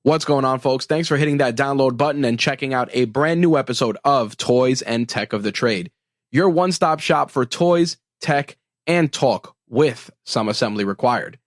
What's going on, folks? Thanks for hitting that download button and checking out a brand new episode of Toys and Tech of the Trade, your one-stop shop for toys, tech, and talk with some assembly required.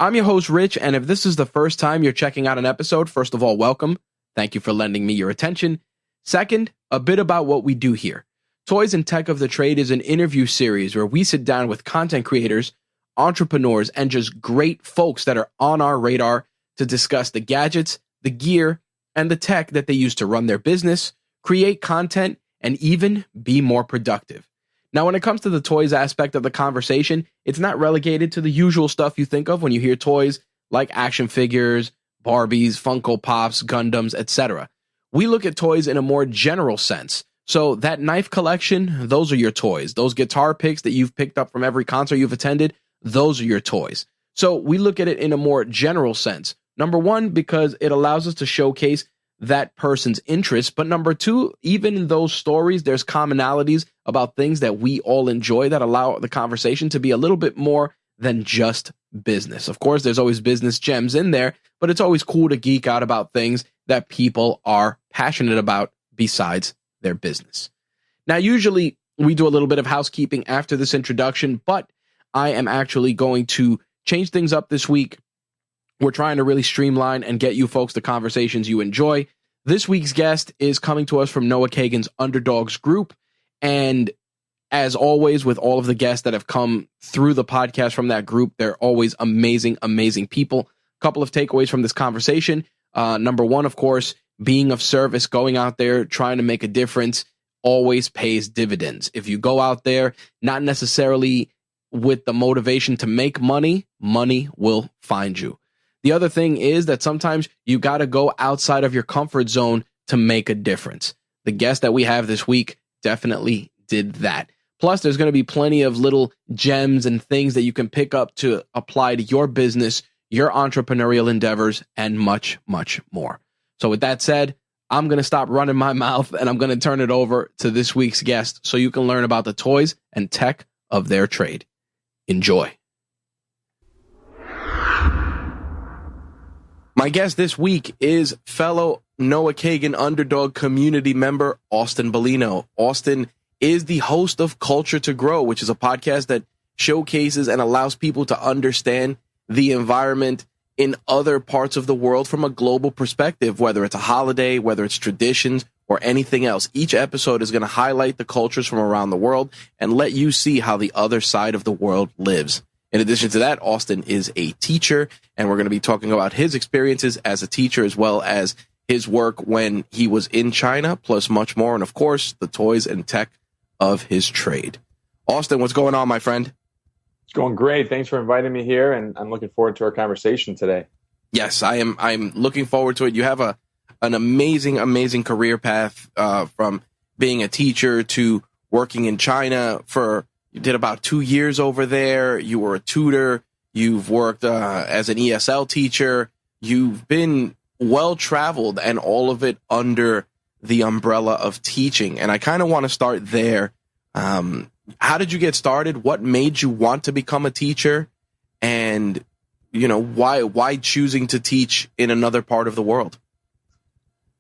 I'm your host, Rich, and if this is the first time you're checking out an episode, first of all, welcome. Thank you for lending me your attention. Second, a bit about what we do here. Toys and Tech of the Trade is an interview series where we sit down with content creators, entrepreneurs, and just great folks that are on our radar to discuss the gadgets, the gear, and the tech that they use to run their business, create content, and even be more productive. Now, when it comes to the toys aspect of the conversation, it's not relegated to the usual stuff you think of when you hear toys like action figures, Barbies, Funko Pops, Gundams, etc. We look at toys in a more general sense. So that knife collection, those are your toys. Those guitar picks that you've picked up from every concert you've attended, those are your toys. So we look at it in a more general sense. Number one, because it allows us to showcase that person's interests. But number two, even in those stories, there's commonalities about things that we all enjoy that allow the conversation to be a little bit more than just business. Of course, there's always business gems in there, but it's always cool to geek out about things that people are passionate about besides their business. Now, usually we do a little bit of housekeeping after this introduction, but I am actually going to change things up this week. We're trying to really streamline and get you folks the conversations you enjoy. This week's guest is coming to us from Noah Kagan's Underdogs group. And as always, with all of the guests that have come through the podcast from that group, they're always amazing, amazing people. A couple of takeaways from this conversation. Number one, of course, being of service, going out there, trying to make a difference always pays dividends. If you go out there, not necessarily with the motivation to make money, money will find you. The other thing is that sometimes you got to go outside of your comfort zone to make a difference. The guest that we have this week definitely did that. Plus, there's going to be plenty of little gems and things that you can pick up to apply to your business, your entrepreneurial endeavors, and much, much more. So with that said, I'm going to stop running my mouth and I'm going to turn it over to this week's guest so you can learn about the toys and tech of their trade. Enjoy. My guest this week is fellow Noah Kagan Underdog community member, Austin Bellino. Austin is the host of Culture to Grow, which is a podcast that showcases and allows people to understand the environment in other parts of the world from a global perspective, whether it's a holiday, whether it's traditions, or anything else. Each episode is going to highlight the cultures from around the world and let you see how the other side of the world lives. In addition to that, Austin is a teacher, and we're going to be talking about his experiences as a teacher as well as his work when he was in China, plus much more, and of course, the toys and tech of his trade. Austin, what's going on, my friend? It's going great. Thanks for inviting me here, and I'm looking forward to our conversation today. Yes, I'm looking forward to it. You have an amazing career path from being a teacher to working in China you did about 2 years over there. You were a tutor. You've worked as an ESL teacher. You've been well-traveled, and all of it under the umbrella of teaching. And I kind of want to start there. How did you get started? What made you want to become a teacher? And, why choosing to teach in another part of the world?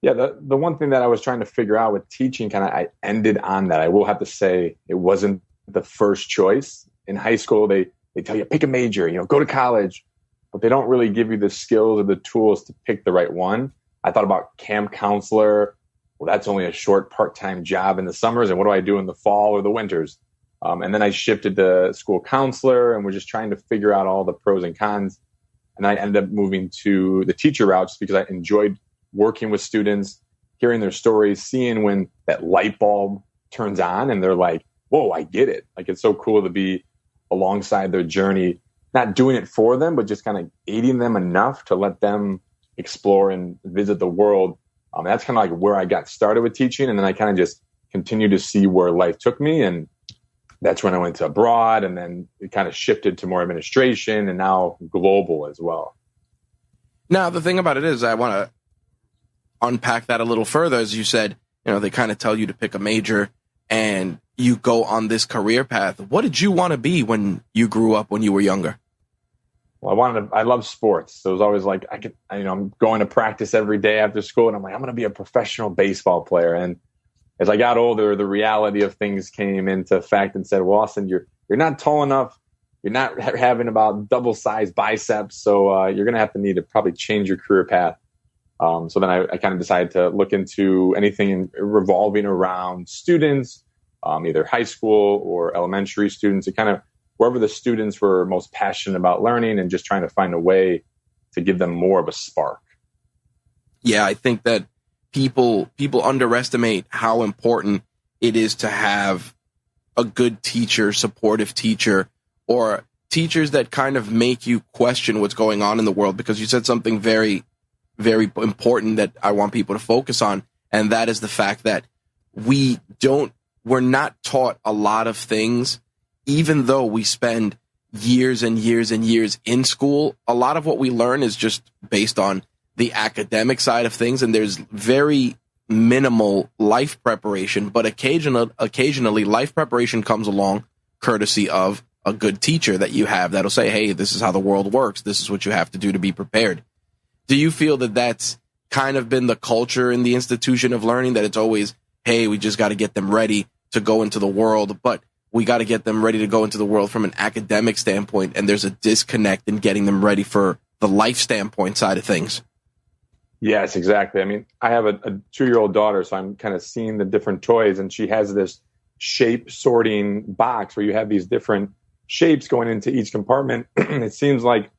Yeah, the one thing that I was trying to figure out with teaching, I ended on that. I will have to say it wasn't the first choice. In high school, they tell you, pick a major, go to college, but they don't really give you the skills or the tools to pick the right one. I thought about camp counselor. Well, that's only a short part-time job in the summers. And what do I do in the fall or the winters? And then I shifted to school counselor, and we're just trying to figure out all the pros and cons. And I ended up moving to the teacher route just because I enjoyed working with students, hearing their stories, seeing when that light bulb turns on and they're like, whoa, I get it. Like, it's so cool to be alongside their journey, not doing it for them, but just kind of aiding them enough to let them explore and visit the world. That's kind of like where I got started with teaching. And then I kind of just continued to see where life took me. And that's when I went to abroad, and then it kind of shifted to more administration and now global as well. Now, the thing about it is I want to unpack that a little further. As you said, they kind of tell you to pick a major and you go on this career path. What did you want to be when you grew up, when you were younger? Well, I love sports. So it was always like, I'm going to practice every day after school, and I'm like, I'm going to be a professional baseball player. And as I got older, the reality of things came into effect and said, well, Austin, you're not tall enough. You're not having about double-sized biceps. So you're going to have to need to probably change your career path. So then I kind of decided to look into anything revolving around students, either high school or elementary students, and kind of wherever the students were most passionate about learning and just trying to find a way to give them more of a spark. Yeah, I think that people underestimate how important it is to have a good teacher, supportive teacher, or teachers that kind of make you question what's going on in the world, because you said something very, very important that I want people to focus on, and that is the fact that we're not taught a lot of things. Even though we spend years and years and years in school, a lot of what we learn is just based on the academic side of things, and there's very minimal life preparation. But occasionally life preparation comes along courtesy of a good teacher that you have that'll say, hey, this is how the world works. This is what you have to do to be prepared. Do you feel that that's kind of been the culture in the institution of learning, that it's always, hey, we just got to get them ready to go into the world, but we got to get them ready to go into the world from an academic standpoint, and there's a disconnect in getting them ready for the life standpoint side of things? Yes, exactly. I mean, I have a 2-year-old daughter, so I'm kind of seeing the different toys, and she has this shape sorting box where you have these different shapes going into each compartment. It seems like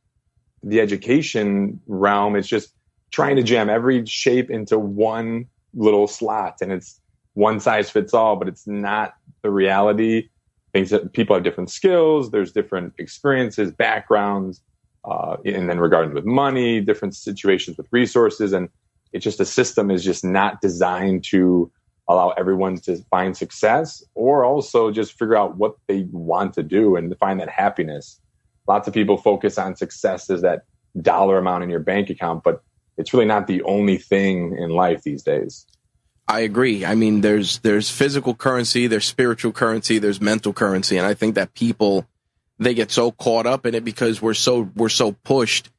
the education realm is just trying to jam every shape into one little slot, and it's one size fits all, but it's not the reality. Things that people have different skills, there's different experiences, backgrounds, and then regarding with money, different situations with resources. And it's just, a system is just not designed to allow everyone to find success, or also just figure out what they want to do and find that happiness. Lots of people focus on success as that dollar amount in your bank account, but it's really not the only thing in life these days. I agree. I mean, there's physical currency, there's spiritual currency, there's mental currency. And I think that people, they get so caught up in it because we're so pushed.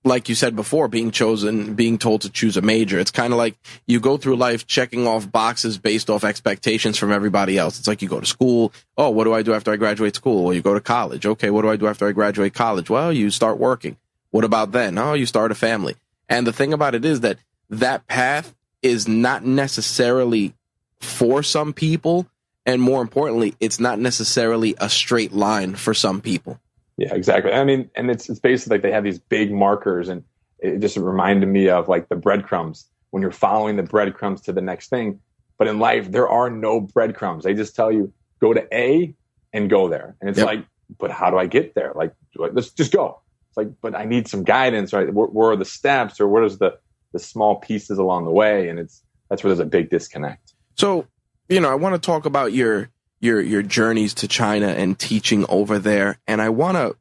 Like you said before, being told to choose a major. It's kind of like you go through life checking off boxes based off expectations from everybody else. It's like you go to school. Oh, what do I do after I graduate school? Well, you go to college. Okay, what do I do after I graduate college? Well, you start working. What about then? Oh, you start a family. And the thing about it is that path is not necessarily for some people, and more importantly, it's not necessarily a straight line for some people. Yeah, exactly. I mean, and it's basically like they have these big markers, and it just reminded me of like the breadcrumbs when you're following the breadcrumbs to the next thing. But in life, there are no breadcrumbs. They just tell you, go to A and go there. And it's like, but how do I get there? Like, let's just go. It's like, but I need some guidance, right? Where are the steps, or what is the small pieces along the way? And that's where there's a big disconnect. So, I want to talk about your journeys to China and teaching over there. And I want to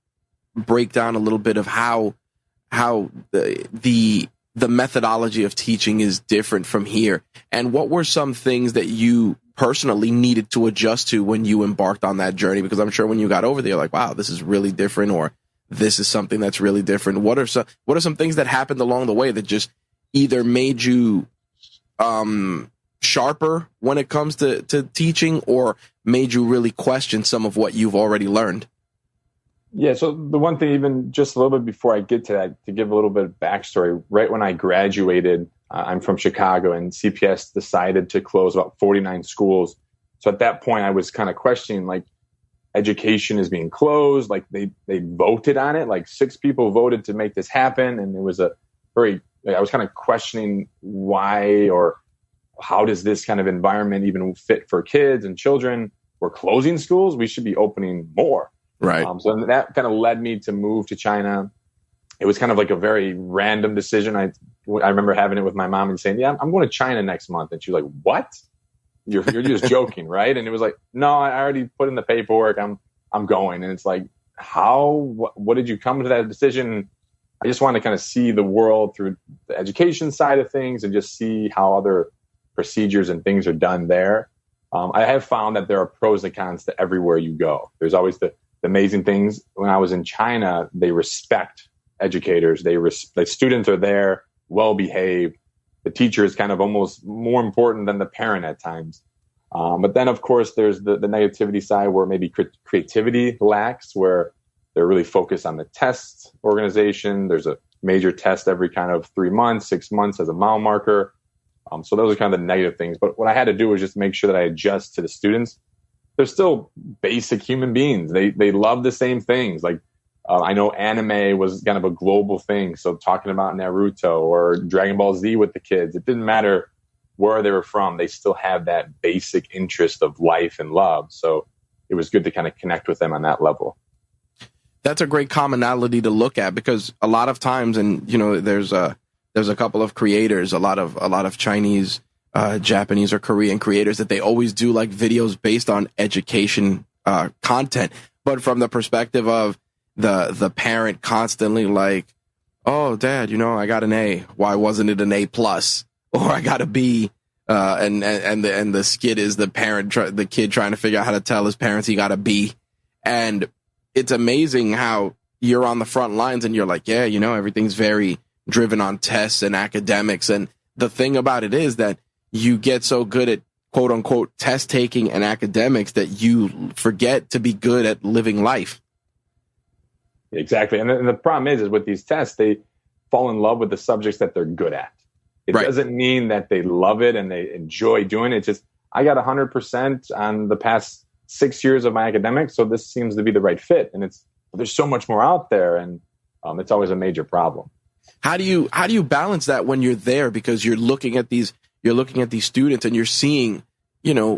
break down a little bit of how the methodology of teaching is different from here. And what were some things that you personally needed to adjust to when you embarked on that journey? Because I'm sure when you got over there, you're like, wow, this is really different, or this is something that's really different. What are some things that happened along the way that just either made you sharper when it comes to teaching, or made you really question some of what you've already learned? Yeah, so the one thing, even just a little bit before I get to that, to give a little bit of backstory, right when I graduated, I'm from Chicago, and CPS decided to close about 49 schools. So at that point, I was kind of questioning, like, education is being closed. Like they voted on it, like 6 people voted to make this happen. And it was I was kind of questioning why, or how does this kind of environment even fit for kids and children? We're closing schools. We should be opening more. Right. So that kind of led me to move to China. It was kind of like a very random decision. I remember having it with my mom and saying, yeah, I'm going to China next month. And she was like, what? You're just joking, right? And it was like, no, I already put in the paperwork. I'm going. And it's like, how, what did you come to that decision? I just want to kind of see the world through the education side of things and just see how other procedures and things are done there. I have found that there are pros and cons to everywhere you go. There's always the the amazing things when I was in China, they respect educators. The students are there, well behaved. The teacher is kind of almost more important than the parent at times. But then, of course, there's the negativity side where maybe creativity lacks, where they're really focused on the test organization. There's a major test every kind of 3 months, 6 months as a mile marker. So those are kind of the negative things. But what I had to do was just make sure that I adjust to the students. They're still basic human beings. They love the same things. Like I know anime was kind of a global thing. So talking about Naruto or Dragon Ball Z with the kids, it didn't matter where they were from. They still have that basic interest of life and love. So it was good to kind of connect with them on that level. That's a great commonality to look at, because a lot of times, and there's a couple of creators, a lot of Chinese, Japanese or Korean creators, that they always do like videos based on education content, but from the perspective of the parent constantly like, oh, Dad, I got an A. Why wasn't it an A plus? Or I got a B. And the skit is the parent, the kid trying to figure out how to tell his parents he got a B. And it's amazing how you're on the front lines and you're like, yeah, everything's very driven on tests and academics. And the thing about it is that you get so good at quote unquote test taking and academics that you forget to be good at living life. Exactly. And the problem is with these tests, they fall in love with the subjects that they're good at. It right. doesn't mean that they love it and they enjoy doing it. It's just, I got 100% on the past 6 years of my academics, so this seems to be the right fit. And there's so much more out there, and it's always a major problem. How do you balance that when you're there? Because you're looking at these students and you're seeing,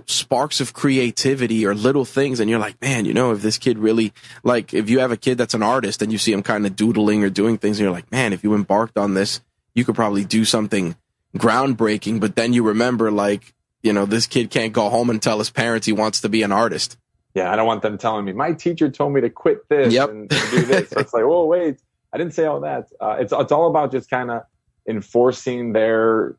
sparks of creativity or little things, and you're like, man, if this kid really, like, if you have a kid that's an artist and you see him kind of doodling or doing things, and you're like, man, if you embarked on this, you could probably do something groundbreaking. But then you remember, like, this kid can't go home and tell his parents he wants to be an artist. Yeah, I don't want them telling me, my teacher told me to quit this and do this. So it's like, oh, wait, I didn't say all that. It's all about just kind of enforcing their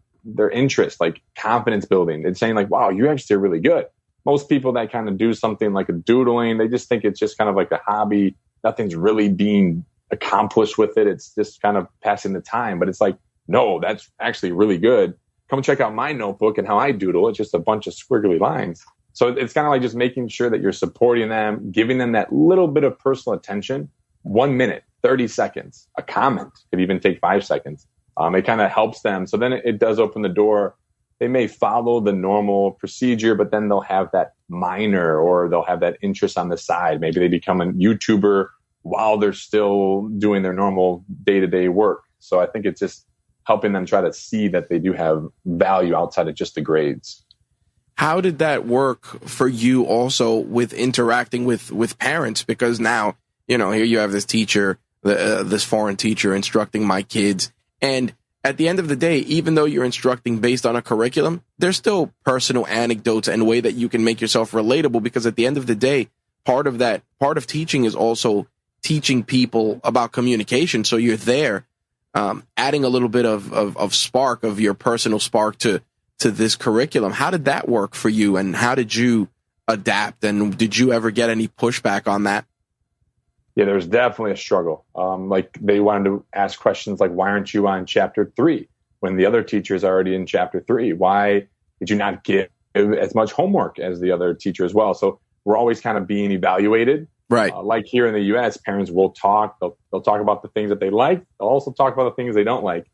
interest, like confidence building. It's saying like, wow, you actually are really good. Most people that kind of do something like a doodling, they just think it's just kind of like a hobby. Nothing's really being accomplished with it. It's just kind of passing the time. But it's like, no, that's actually really good. Come check out my notebook and how I doodle. It's just a bunch of squiggly lines. So it's kind of like just making sure that you're supporting them, giving them that little bit of personal attention. 1 minute, 30 seconds, a comment could even take 5 seconds. It kind of helps them. So then it does open the door. They may follow the normal procedure, but then they'll have that minor, or they'll have that interest on the side. Maybe they become a YouTuber while they're still doing their normal day-to-day work. So I think it's just helping them try to see that they do have value outside of just the grades. How did that work for you also with interacting with parents? Because now, here you have this teacher, this foreign teacher instructing my kids. And at the end of the day, even though you're instructing based on a curriculum, there's still personal anecdotes and way that you can make yourself relatable. Because at the end of the day, part of teaching is also teaching people about communication. So you're there adding a little bit of spark, of your personal spark to this curriculum. How did that work for you, and how did you adapt, and did you ever get any pushback on that? Yeah, there was definitely a struggle. Like they wanted to ask questions like, why aren't you on chapter 3 when the other teacher is already in chapter 3? Why did you not give as much homework as the other teacher as well? So we're always kind of being evaluated. Right. Like here in the U.S., parents will talk. They'll talk about the things that they like. They'll also talk about the things they don't like.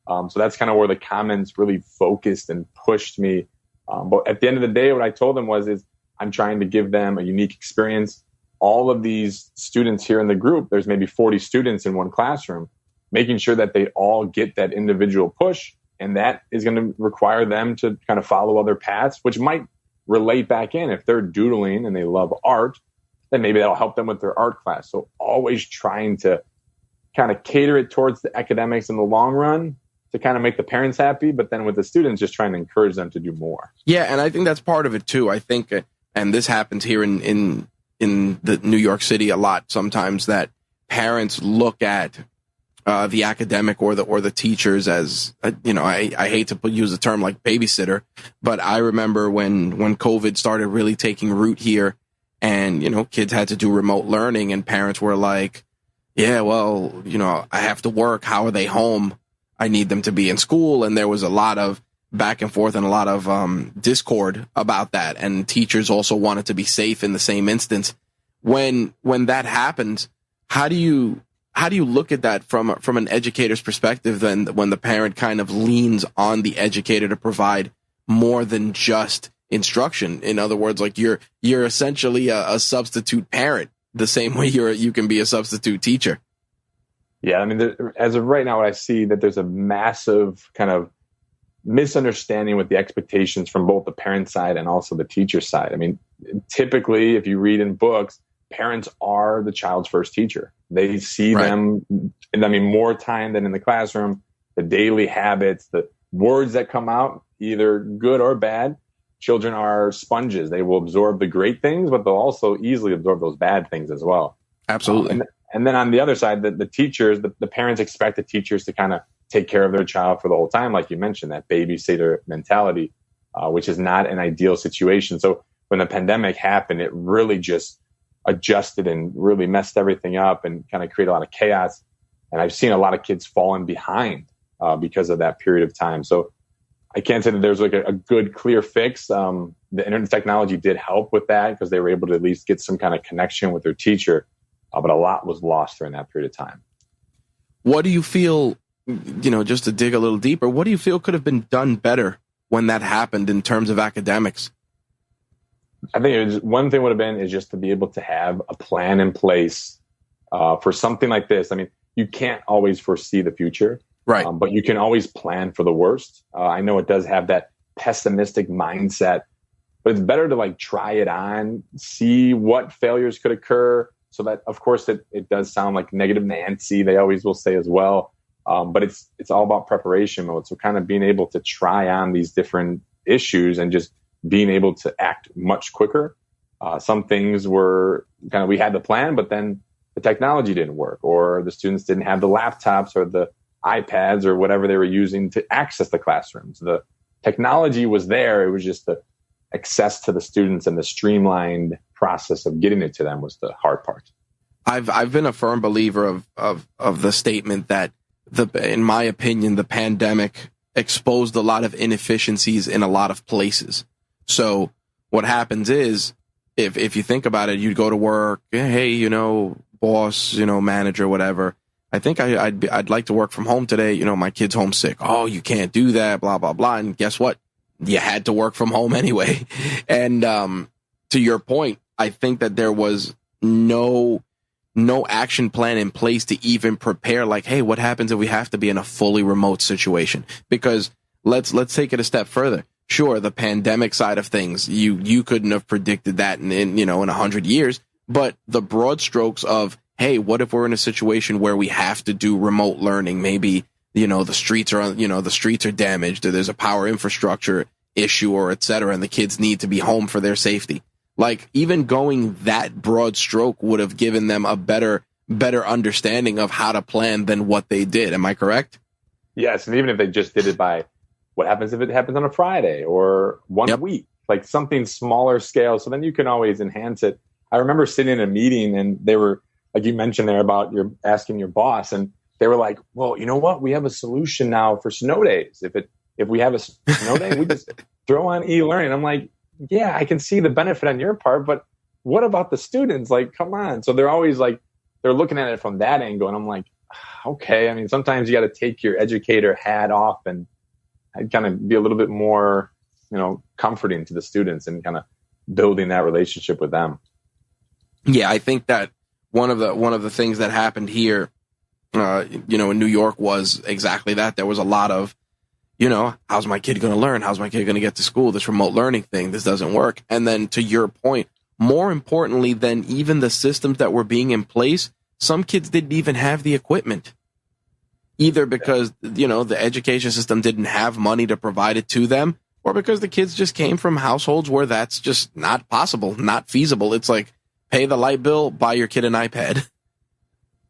So that's kind of where the comments really focused and pushed me. But at the end of the day, what I told them is I'm trying to give them a unique experience. All of these students here in the group, there's maybe 40 students in one classroom, making sure that they all get that individual push. And that is going to require them to kind of follow other paths, which might relate back in. If they're doodling and they love art, then maybe that'll help them with their art class. So always trying to kind of cater it towards the academics in the long run to kind of make the parents happy, but then with the students, just trying to encourage them to do more. Yeah, and I think that's part of it too. I think, and this happens here in the New York City a lot sometimes, that parents look at the academic or the teachers as, I hate to use a term like babysitter, but I remember when COVID started really taking root here, and, kids had to do remote learning, and parents were like, yeah, well, I have to work. How are they home? I need them to be in school. And there was a lot of back and forth and a lot of discord about that. And teachers also wanted to be safe in the same instance. When that happens, how do you look at that from an educator's perspective then, when the parent kind of leans on the educator to provide more than just instruction? In other words, like you're essentially a substitute parent, the same way you can be a substitute teacher. Yeah, I mean, as of right now, what I see that there's a massive kind of misunderstanding with the expectations from both the parent side and also the teacher side. I mean, typically, if you read in books, parents are the child's first teacher. They see them, and I mean, more time than in the classroom, the daily habits, the words that come out, either good or bad. Children are sponges. They will absorb the great things, but they'll also easily absorb those bad things as well. Absolutely. And then on the other side, the teachers, the parents expect the teachers to kind of take care of their child for the whole time. Like you mentioned, that babysitter mentality, which is not an ideal situation. So when the pandemic happened, it really just adjusted and really messed everything up and kind of created a lot of chaos. And I've seen a lot of kids falling behind because of that period of time. So I can't say that there's like a good, clear fix. The internet technology did help with that because they were able to at least get some kind of connection with their teacher. But a lot was lost during that period of time. What do you feel, just to dig a little deeper, what do you feel could have been done better when that happened in terms of academics? I think one thing would have been is just to be able to have a plan in place for something like this. I mean, you can't always foresee the future, right? But you can always plan for the worst. I know it does have that pessimistic mindset, but it's better to like try it on, see what failures could occur. So that, of course, it does sound like negative Nancy, they always will say as well. But it's all about preparation mode. So kind of being able to try on these different issues and just being able to act much quicker. Some things were kind of, we had the plan, but then the technology didn't work, or the students didn't have the laptops or the iPads or whatever they were using to access the classrooms. The technology was there. It was just the access to the students and the streamlined process of getting it to them was the hard part. I've been a firm believer of the statement that in my opinion, the pandemic exposed a lot of inefficiencies in a lot of places. So what happens is, if you think about it, you'd go to work, hey, boss, manager, whatever. I think I'd like to work from home today. My kid's homesick. Oh, you can't do that, blah, blah, blah. And guess what? You had to work from home anyway. And to your point, I think that there was no action plan in place to even prepare, like, hey, what happens if we have to be in a fully remote situation? Because let's take it a step further. Sure, the pandemic side of things, you couldn't have predicted that in 100 years, but the broad strokes of, hey, what if we're in a situation where we have to do remote learning? Maybe, the streets are damaged, or there's a power infrastructure issue, or et cetera, and the kids need to be home for their safety. Like, even going that broad stroke would have given them a better understanding of how to plan than what they did. Am I correct? Yes. And even if they just did it by, what happens if it happens on a Friday or one week, like something smaller scale. So then you can always enhance it. I remember sitting in a meeting and they were, like you mentioned there about asking your boss, and they were like, well, you know what? We have a solution now for snow days. If we have a snow day, we just throw on e-learning. I'm like, yeah, I can see the benefit on your part, but what about the students? Like, come on. So they're always like, they're looking at it from that angle. And I'm like, okay. I mean, sometimes you got to take your educator hat off and kind of be a little bit more, comforting to the students and kind of building that relationship with them. Yeah, I think that one of the things that happened here, in New York was exactly that. There was a lot of, how's my kid going to learn? How's my kid going to get to school? This remote learning thing, this doesn't work. And then to your point, more importantly than even the systems that were being in place, some kids didn't even have the equipment. Either because, the education system didn't have money to provide it to them, or because the kids just came from households where that's just not possible, not feasible. It's like, pay the light bill, buy your kid an iPad.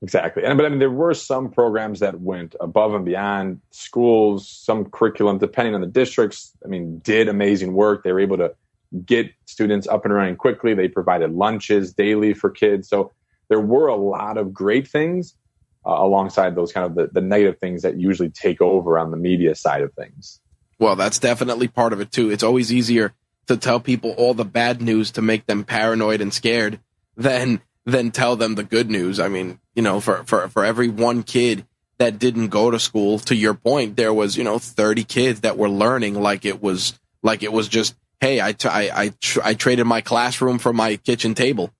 Exactly. But I mean, there were some programs that went above and beyond. Schools, some curriculum, depending on the districts, I mean, did amazing work. They were able to get students up and running quickly. They provided lunches daily for kids. So there were a lot of great things alongside those kind of the negative things that usually take over on the media side of things. Well, that's definitely part of it too. It's always easier to tell people all the bad news to make them paranoid and scared than tell them the good news. I mean, for every one kid that didn't go to school, to your point, there was 30 kids that were learning like it was just, hey, I traded my classroom for my kitchen table.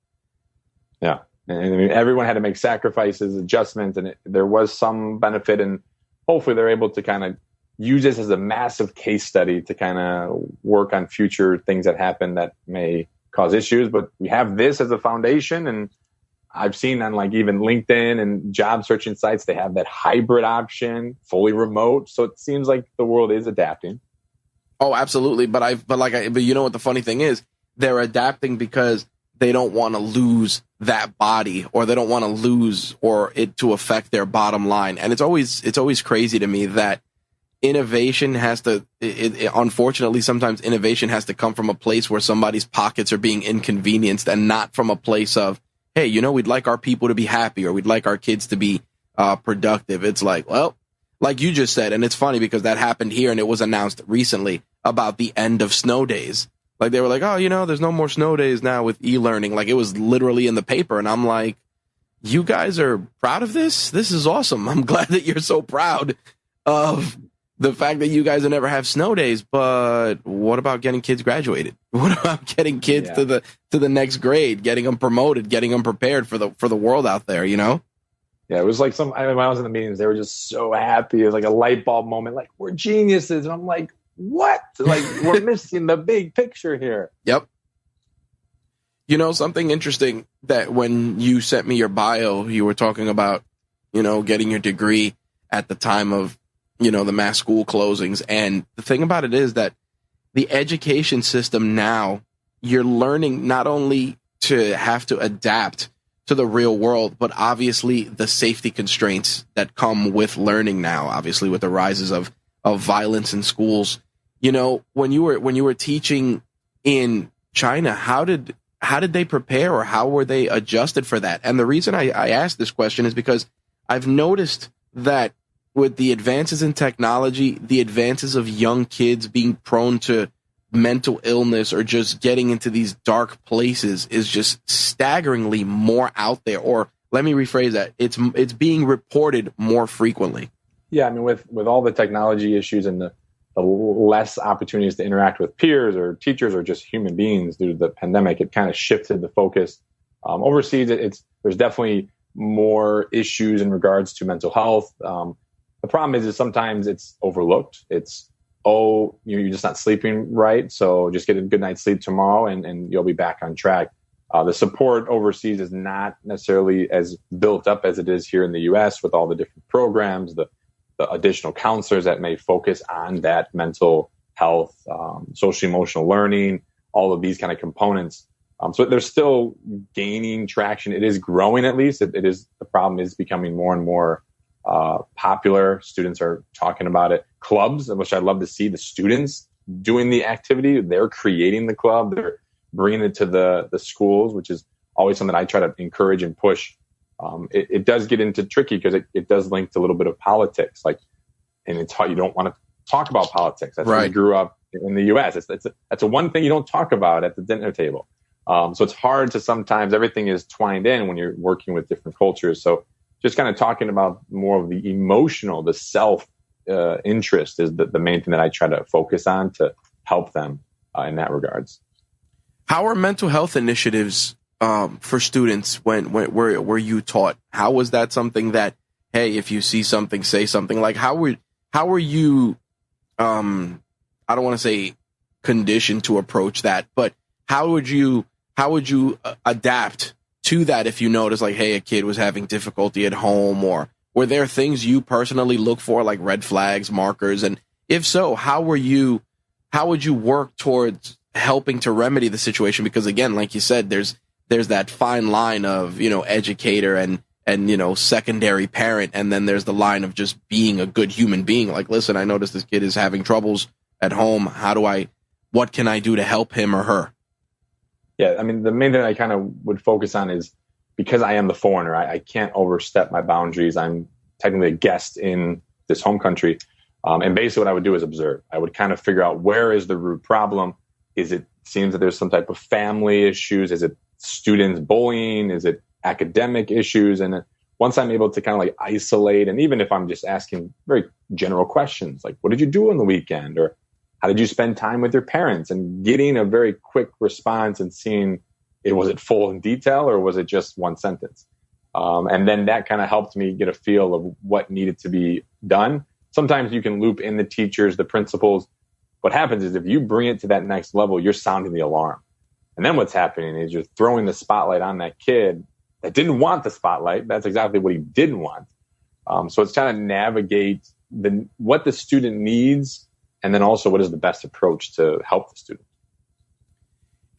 Yeah. And I mean, everyone had to make sacrifices, adjustments, and there was some benefit, and hopefully they're able to kind of use this as a massive case study to kind of work on future things that happen that may cause issues. But we have this as a foundation, and I've seen on like even LinkedIn and job searching sites, they have that hybrid option, fully remote. So it seems like the world is adapting. Oh, absolutely. But you know what the funny thing is? They're adapting because they don't want to lose that body, or they don't want to lose or it to affect their bottom line. And it's always crazy to me that innovation has to, unfortunately, sometimes innovation has to come from a place where somebody's pockets are being inconvenienced, and not from a place of, hey, we'd like our people to be happy, or we'd like our kids to be productive. It's like, well, like you just said, and it's funny because that happened here, and it was announced recently about the end of snow days. Like they were like, oh, there's no more snow days now with e-learning. Like it was literally in the paper. And I'm like, you guys are proud of this? This is awesome. I'm glad that you're so proud of the fact that you guys will never have snow days. But what about getting kids graduated? What about getting kids to the next grade, getting them promoted, getting them prepared for the world out there, Yeah, it was like when I was in the meetings, they were just so happy. It was like a light bulb moment. Like, we're geniuses. And I'm like, what? Like, we're missing the big picture here. Yep. Something interesting that when you sent me your bio, you were talking about, getting your degree at the time of, the mass school closings. And the thing about it is that the education system now, you're learning not only to have to adapt to the real world, but obviously the safety constraints that come with learning now, obviously with the rises of violence in schools. When you were teaching in China, how did they prepare, or how were they adjusted for that? And the reason I asked this question is because I've noticed that with the advances in technology, the advances of young kids being prone to mental illness or just getting into these dark places is just staggeringly more out there. Or let me rephrase that. It's being reported more frequently. Yeah. I mean, with all the technology issues and the less opportunities to interact with peers or teachers or just human beings due to the pandemic, it kind of shifted the focus. Overseas, there's definitely more issues in regards to mental health. The problem is sometimes it's overlooked. It's, you're just not sleeping right, so just get a good night's sleep tomorrow and you'll be back on track. The support overseas is not necessarily as built up as it is here in the U.S. with all the different programs, the additional counselors that may focus on that mental health, social emotional learning, all of these kind of components. So they're still gaining traction. It is growing, at least. It is. The problem is becoming more and more popular. Students are talking about it. Clubs, which I'd love to see the students doing the activity. They're creating the club. They're bringing it to the schools, which is always something I try to encourage and push. It does get into tricky because it does link to a little bit of politics, and it's how you don't want to talk about politics. That's right. Where we grew up in the U.S. That's a one thing you don't talk about at the dinner table. So it's hard to sometimes everything is twined in when you're working with different cultures. So just kind of talking about more of the emotional, the self interest is the main thing that I try to focus on to help them in that regards. How are mental health initiatives for students where you taught? How was that something that, hey, if you see something, say something? Like how were you I don't want to say conditioned to approach that, but how would you adapt to that if you notice, like, hey, a kid was having difficulty at home? Or were there things you personally look for, like red flags, markers? And if so, how would you work towards helping to remedy the situation? Because again, like you said, there's that fine line of, educator and secondary parent. And then there's the line of just being a good human being. Like, listen, I noticed this kid is having troubles at home. How do I what can I do to help him or her? Yeah, I mean, the main thing I kind of would focus on is, because I am the foreigner, I can't overstep my boundaries. I'm technically a guest in this home country. And basically what I would do is observe. I would kind of figure out, where is the root problem? Seems that there's some type of family issues? Is it students bullying? Is it academic issues? And once I'm able to kind of like isolate, and even if I'm just asking very general questions, like, what did you do on the weekend? Or how did you spend time with your parents? And getting a very quick response and seeing, was it full in detail or was it just one sentence? And then that kind of helped me get a feel of what needed to be done. Sometimes you can loop in the teachers, the principals. What happens is, if you bring it to that next level, you're sounding the alarm. And then what's happening is you're throwing the spotlight on that kid that didn't want the spotlight. That's exactly what he didn't want. So it's trying to navigate what the student needs, and then also what is the best approach to help the student.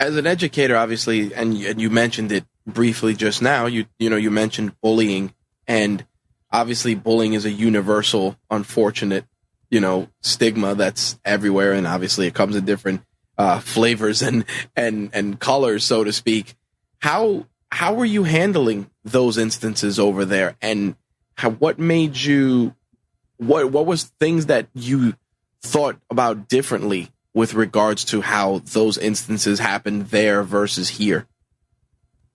As an educator, obviously, and you mentioned it briefly just now, you mentioned bullying, and obviously bullying is a universal, unfortunate, stigma that's everywhere, and obviously it comes in different flavors and colors, so to speak. How were you handling those instances over there, and what made you, what was things that you thought about differently with regards to how those instances happened there versus here?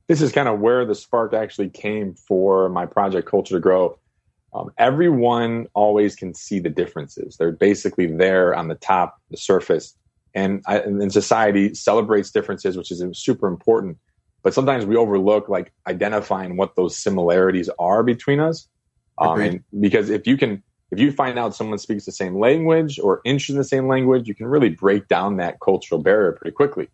This is kind of where the spark actually came for my project, Culture to Grow. Everyone always can see the differences. They're basically there on the top, the surface. And society celebrates differences, which is super important. But sometimes we overlook like identifying what those similarities are between us. And because if you find out someone speaks the same language or interested in the same language, you can really break down that cultural barrier pretty quickly.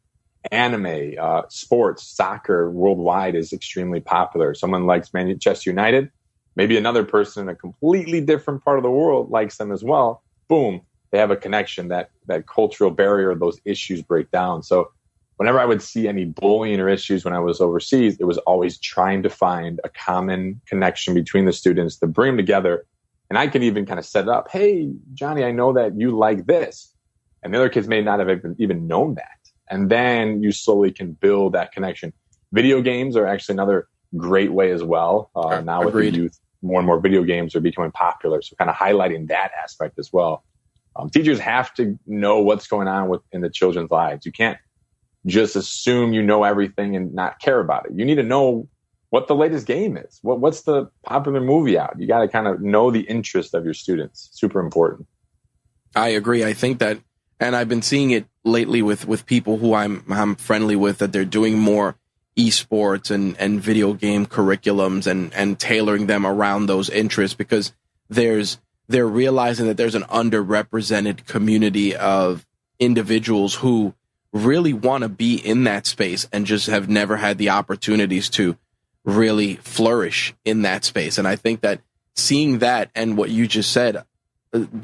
Anime, sports, soccer worldwide is extremely popular. Someone likes Manchester United. Maybe another person in a completely different part of the world likes them as well. Boom, they have a connection. That cultural barrier, those issues break down. So whenever I would see any bullying or issues when I was overseas, it was always trying to find a common connection between the students to bring them together. And I could even kind of set it up. Hey, Johnny, I know that you like this. And the other kids may not have even known that. And then you slowly can build that connection. Video games are actually another great way as well. Now with the youth, more and more video games are becoming popular. So kind of highlighting that aspect as well. Teachers have to know what's going on in the children's lives. You can't just assume you know everything and not care about it. You need to know what the latest game is. What's the popular movie out? You got to kind of know the interest of your students. Super important. I agree. I think that, and I've been seeing it lately with people who I'm friendly with, that they're doing more esports and video game curriculums and tailoring them around those interests, because they're realizing that there's an underrepresented community of individuals who really want to be in that space and just have never had the opportunities to really flourish in that space. And I think that seeing that and what you just said,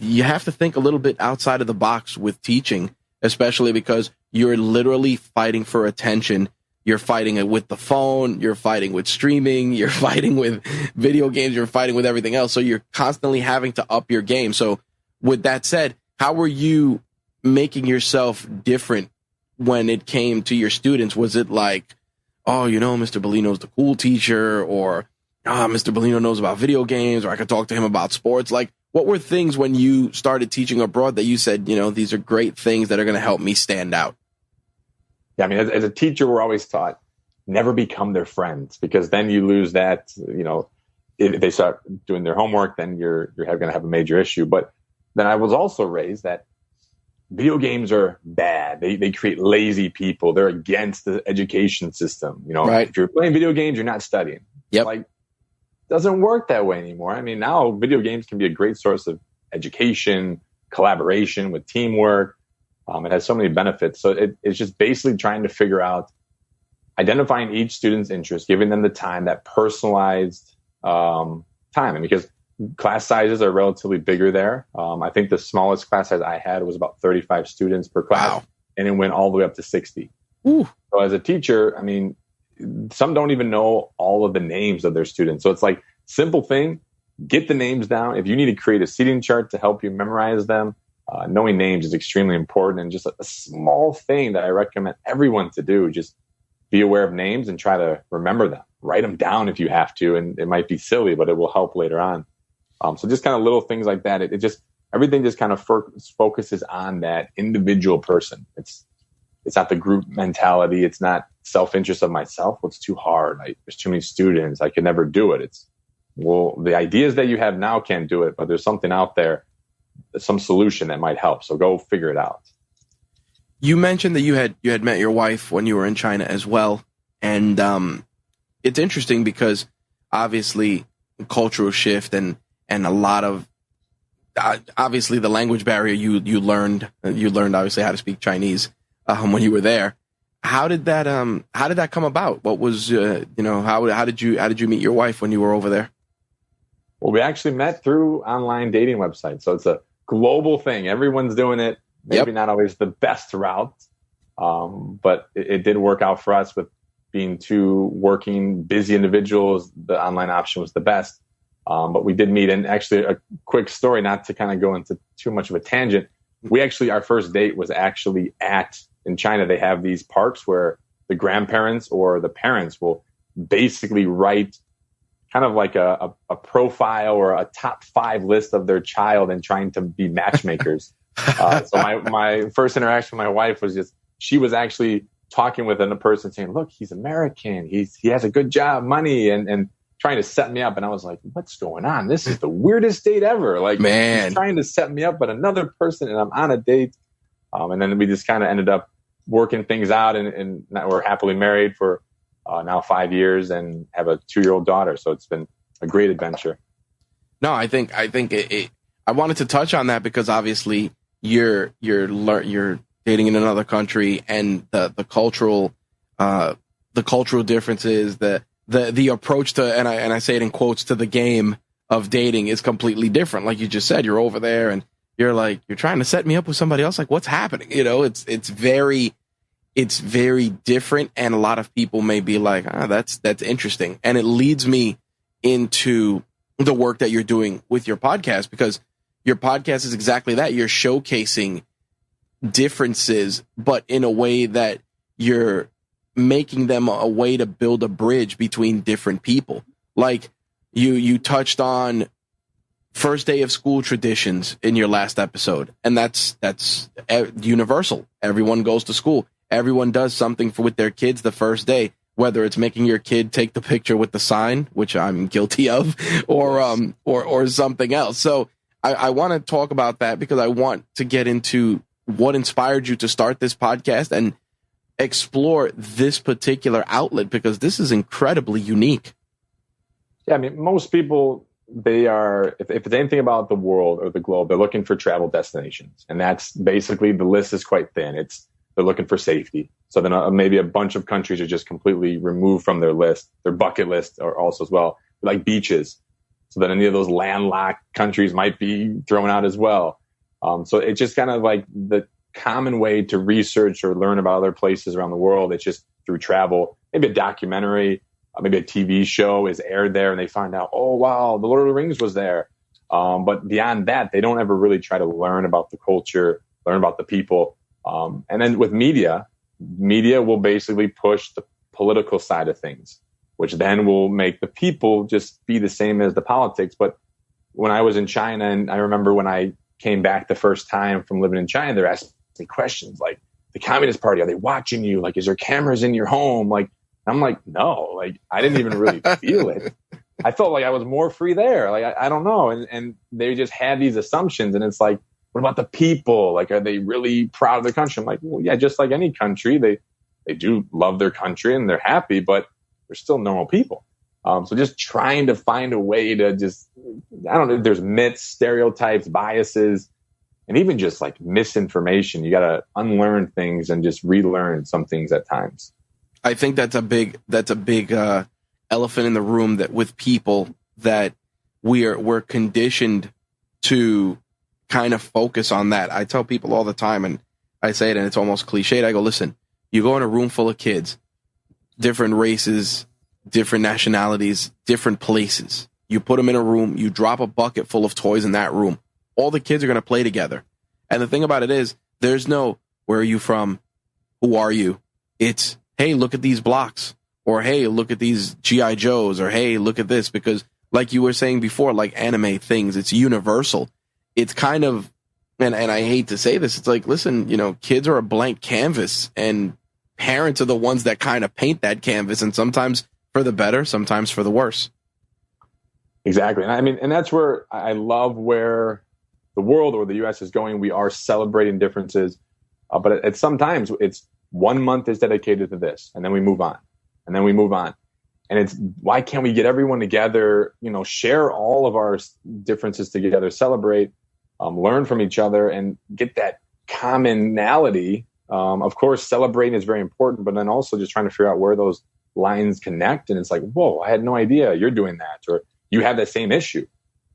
you have to think a little bit outside of the box with teaching, especially because you're literally fighting for attention. You're fighting it with the phone, you're fighting with streaming, you're fighting with video games, you're fighting with everything else. So you're constantly having to up your game. So with that said, how were you making yourself different when it came to your students? Was it like, oh, Mr. Bellino's the cool teacher, or Mr. Bellino knows about video games, or I could talk to him about sports? Like, what were things when you started teaching abroad that you said, these are great things that are going to help me stand out? Yeah, I mean, as a teacher, we're always taught never become their friends, because then you lose that, if they start doing their homework, then you're going to have a major issue. But then I was also raised that video games are bad. They create lazy people. They're against the education system. Right. If you're playing video games, you're not studying. Yep. Like, doesn't work that way anymore. I mean, now video games can be a great source of education, collaboration with teamwork. It has so many benefits. So it's just basically trying to figure out, identifying each student's interest, giving them the time, that personalized time. And because class sizes are relatively bigger there. I think the smallest class size I had was about 35 students per class. Wow. And it went all the way up to 60. Ooh. So as a teacher, I mean, some don't even know all of the names of their students. So it's like, simple thing, get the names down. If you need to create a seating chart to help you memorize them, knowing names is extremely important, and just a small thing that I recommend everyone to do. Just be aware of names and try to remember them. Write them down if you have to, and it might be silly, but it will help later on. So just kind of little things like that. It just, everything just kind of focuses on that individual person. It's not the group mentality. It's not self-interest of myself. Well, it's too hard. There's too many students. I could never do it. It's, well, the ideas that you have now can't do it, but there's something out there, some solution that might help. So go figure it out. You mentioned that you had met your wife when you were in China as well. And it's interesting because obviously cultural shift and a lot of, obviously the language barrier, you learned obviously how to speak Chinese when you were there. How did that come about? What was, how did you meet your wife when you were over there? Well, we actually met through online dating websites. So it's a global thing. Everyone's doing it. Maybe not always the best route. But it did work out for us with being two working, busy individuals. The online option was the best. But we did meet, and actually a quick story, not to kind of go into too much of a tangent. Our first date was actually in China. They have these parks where the grandparents or the parents will basically write kind of like a profile or a top 5 list of their child and trying to be matchmakers. So my first interaction with my wife was she was actually talking with a person saying, look, he's American. He has a good job, money, and trying to set me up. And I was like, what's going on? This is the weirdest date ever. Like, man, he's trying to set me up, but another person, and I'm on a date. And then we just kind of ended up working things out, and now we're happily married for now 5 years and have a 2-year-old daughter. So it's been a great adventure. No, I think I wanted to touch on that because obviously you're dating in another country, and the cultural differences, the approach to, and I say it in quotes, to the game of dating is completely different. Like you just said, you're over there and you're like, you're trying to set me up with somebody else. Like, what's happening? It's very different. And a lot of people may be like, that's interesting. And it leads me into the work that you're doing with your podcast, because your podcast is exactly that. You're showcasing differences, but in a way that you're making them a way to build a bridge between different people. Like you touched on first day of school traditions in your last episode, and that's universal. Everyone goes to school. Everyone does something with their kids the first day, whether it's making your kid take the picture with the sign, which I'm guilty of, or something else. So I want to talk about that because I want to get into what inspired you to start this podcast and explore this particular outlet, because this is incredibly unique. Yeah, I mean, most people, they are, if it's anything about the world or the globe, they're looking for travel destinations. And that's basically, the list is quite thin. They're looking for safety. So then maybe a bunch of countries are just completely removed from their list. Their bucket list are also as well, like beaches. So then any of those landlocked countries might be thrown out as well. So it's just kind of like the common way to research or learn about other places around the world. It's just through travel. Maybe a documentary, maybe a TV show is aired there, and they find out, oh, wow, the Lord of the Rings was there. But beyond that, they don't ever really try to learn about the culture, learn about the people. And then with media will basically push the political side of things, which then will make the people just be the same as the politics. But when I was in China, and I remember when I came back the first time from living in China, they're asking me questions like, the Communist Party, are they watching you? Like, is there cameras in your home? Like, I'm like, no, like, I didn't even really feel it. I felt like I was more free there. Like, I don't know. And they just had these assumptions, and it's like, what about the people? Like, are they really proud of their country? I'm like, well, yeah, just like any country, they do love their country and they're happy, but they're still normal people. So just trying to find a way to just, I don't know, there's myths, stereotypes, biases, and even just like misinformation. You got to unlearn things and just relearn some things at times. I think that's a big elephant in the room, that with people, that we're conditioned to kind of focus on that. I tell people all the time, and I say it and it's almost cliched. I go, listen, you go in a room full of kids, different races, different nationalities, different places. You put them in a room, you drop a bucket full of toys in that room. All the kids are going to play together. And the thing about it is, there's no, where are you from? Who are you? It's, hey, look at these blocks. Or, hey, look at these G.I. Joes. Or, hey, look at this. Because like you were saying before, like anime things, it's universal. It's kind of, and I hate to say this, it's like, listen, kids are a blank canvas, and parents are the ones that kind of paint that canvas, and sometimes for the better, sometimes for the worse. Exactly. And I mean, and that's where I love where the world or the U.S. is going. We are celebrating differences, but at sometimes it's 1 month is dedicated to this, and then we move on, and then we move on. And it's, why can't we get everyone together, share all of our differences together, celebrate, learn from each other, and get that commonality. Of course, celebrating is very important, but then also just trying to figure out where those lines connect. And it's like, whoa, I had no idea you're doing that, or you have that same issue.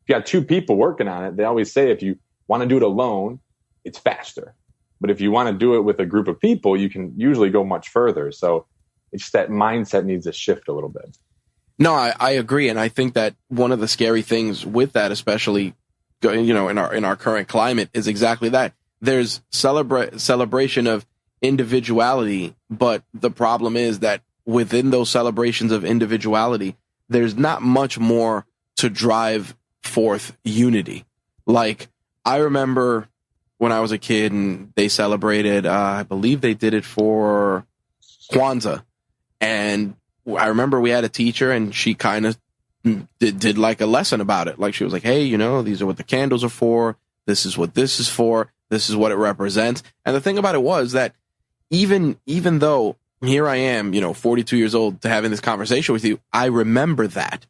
If you got two people working on it, they always say if you want to do it alone, it's faster. But if you want to do it with a group of people, you can usually go much further. So it's just that mindset needs to shift a little bit. No, I agree. And I think that one of the scary things with that, especially, in our current climate, is exactly that. There's celebration of individuality, but the problem is that within those celebrations of individuality, there's not much more to drive forth unity. Like, I remember when I was a kid and they celebrated, I believe they did it for Kwanzaa. And I remember we had a teacher and she kind of did like a lesson about it. Like, she was like, hey, these are what the candles are for. This is what this is for. This is what it represents. And the thing about it was that even though here I am, 42 years old, to having this conversation with you, I remember that.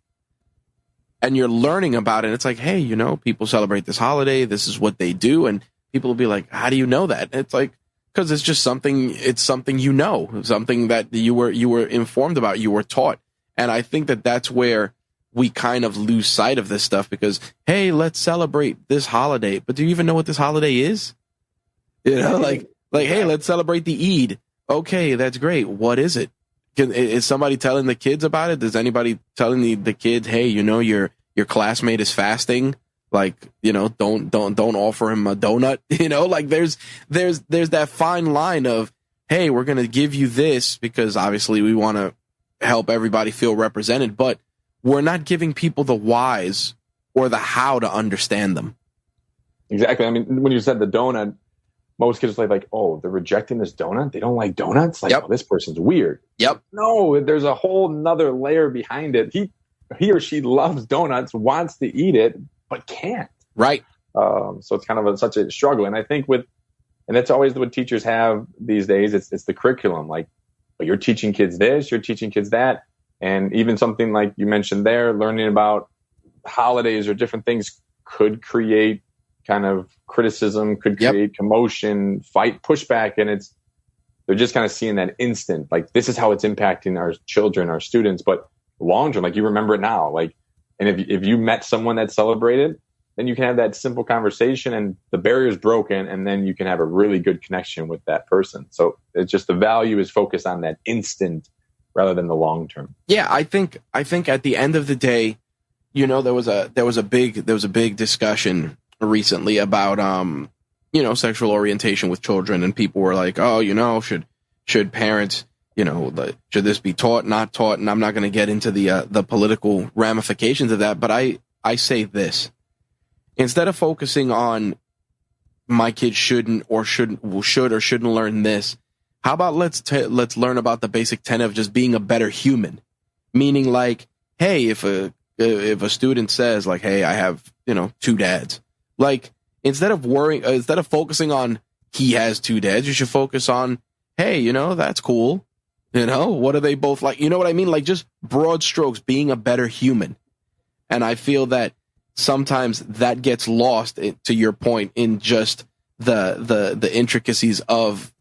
And you're learning about it. It's like, hey, people celebrate this holiday. This is what they do. And people will be like, how do you know that? And it's like, because it's just something something that you were informed about, you were taught. And I think that that's where we kind of lose sight of this stuff, because, hey, let's celebrate this holiday. But do you even know what this holiday is? Like, hey, let's celebrate the Eid. Okay, that's great. What is it? Is somebody telling the kids about it? Is anybody telling the kids, hey, your classmate is fasting? Like, don't offer him a donut. Like there's that fine line of, hey, we're going to give you this because obviously we want to help everybody feel represented, but we're not giving people the whys or the how to understand them. Exactly. I mean, when you said the donut, most kids are like, oh, they're rejecting this donut. They don't like donuts. Like, yep. Oh, this person's weird. Yep. No, there's a whole nother layer behind it. He or she loves donuts, wants to eat it, but can't. Right. So it's kind of such a struggle. And I think and that's always what teachers have these days. It's the curriculum. Like, but you're teaching kids this, you're teaching kids that. And even something like you mentioned there, learning about holidays or different things could create kind of criticism, could create commotion, fight, pushback. And they're just kind of seeing that instant, like, this is how it's impacting our children, our students. But long term, like, you remember it now. Like, and if you met someone that celebrated, then you can have that simple conversation and the barrier is broken, and then you can have a really good connection with that person. So it's just the value is focused on that instant rather than the long term. Yeah, I think at the end of the day, there was a big discussion recently about sexual orientation with children, and people were like, oh, should parents, should this be taught, not taught? And I'm not going to get into the political ramifications of that, but I say this: instead of focusing on my kid should or shouldn't learn this, how about let's learn about the basic tenet of just being a better human. Meaning, like, hey, if a student says, like, hey, I have two dads, like, instead of focusing on he has two dads, you should focus on, hey, that's cool. What are they both like? You know what I mean? Like, just broad strokes, being a better human. And I feel that sometimes that gets lost, to your point, in just the intricacies of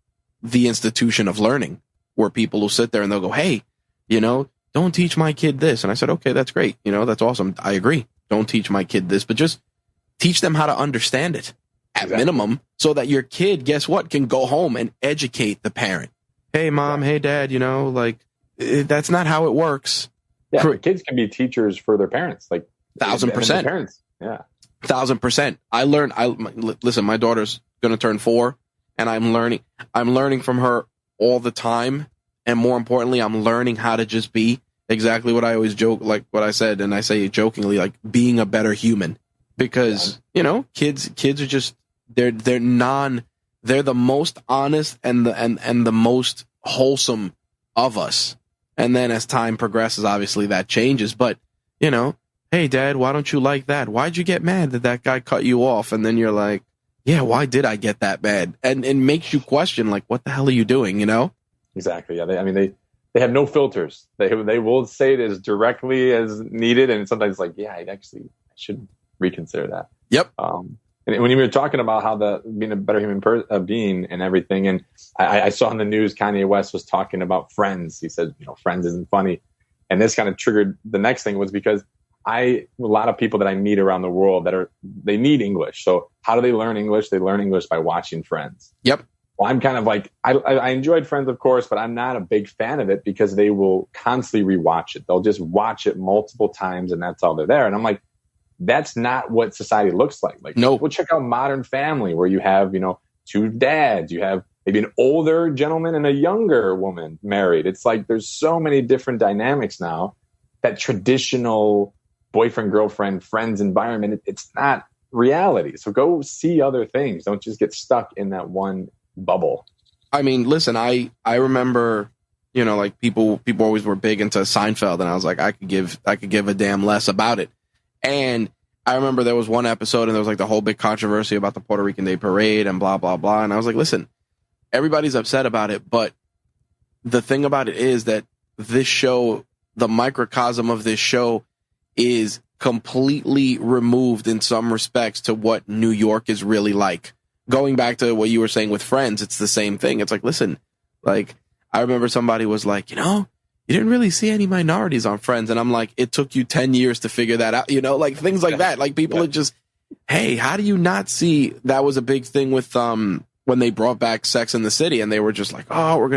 the institution of learning, where people will sit there and they'll go, hey, don't teach my kid this. And I said, okay, that's great. That's awesome. I agree. Don't teach my kid this, but just teach them how to understand it at minimum, so that your kid, guess what, can go home and educate the parent. Hey, mom, hey, dad, like, that's not how it works. Yeah, kids can be teachers for their parents, like 1,000%. Parents. Yeah. 1,000%. Listen, my daughter's going to turn 4, and I'm learning from her all the time. And more importantly, I'm learning how to just be exactly what I always joke, like what I said, and I say it jokingly, like being a better human. Because, kids are just, they're the most honest and the most wholesome of us. And then as time progresses, obviously that changes. But, hey, Dad, why don't you like that? Why'd you get mad that guy cut you off? And then you're like, yeah, why did I get that mad? And it makes you question, like, what the hell are you doing, Exactly. Yeah. They have no filters. They will say it as directly as needed. And sometimes like, yeah, I should reconsider that. Yep. And when you were talking about how being a better human being and everything, and I saw in the news Kanye West was talking about Friends. He said, Friends isn't funny, and this kind of triggered the next thing was because a lot of people that I meet around the world they need English. So how do they learn English? They learn English by watching Friends. Yep. Well, I'm kind of like I enjoyed Friends, of course, but I'm not a big fan of it because they will constantly rewatch it. They'll just watch it multiple times, and that's all they're there. And I'm like, that's not what society looks like. Like, no. We'll check out Modern Family, where you have, two dads. You have maybe an older gentleman and a younger woman married. It's like there's so many different dynamics now. That traditional boyfriend, girlfriend, friends environment, it's not reality. So go see other things. Don't just get stuck in that one bubble. I mean, listen, I remember, like people always were big into Seinfeld, and I was like, I could give a damn less about it. And I remember there was one episode and there was like the whole big controversy about the Puerto Rican Day Parade and blah, blah, blah. And I was like, listen, everybody's upset about it. But the thing about it is that this show, the microcosm of this show is completely removed in some respects to what New York is really like. Going back to what you were saying with Friends, it's the same thing. It's like, listen, like I remember somebody was like, you didn't really see any minorities on Friends. And I'm like, it took you 10 years to figure that out, like things like that. Like people are just, hey, how do you not see? That was a big thing with when they brought back Sex and the City, and they were just like, oh, we're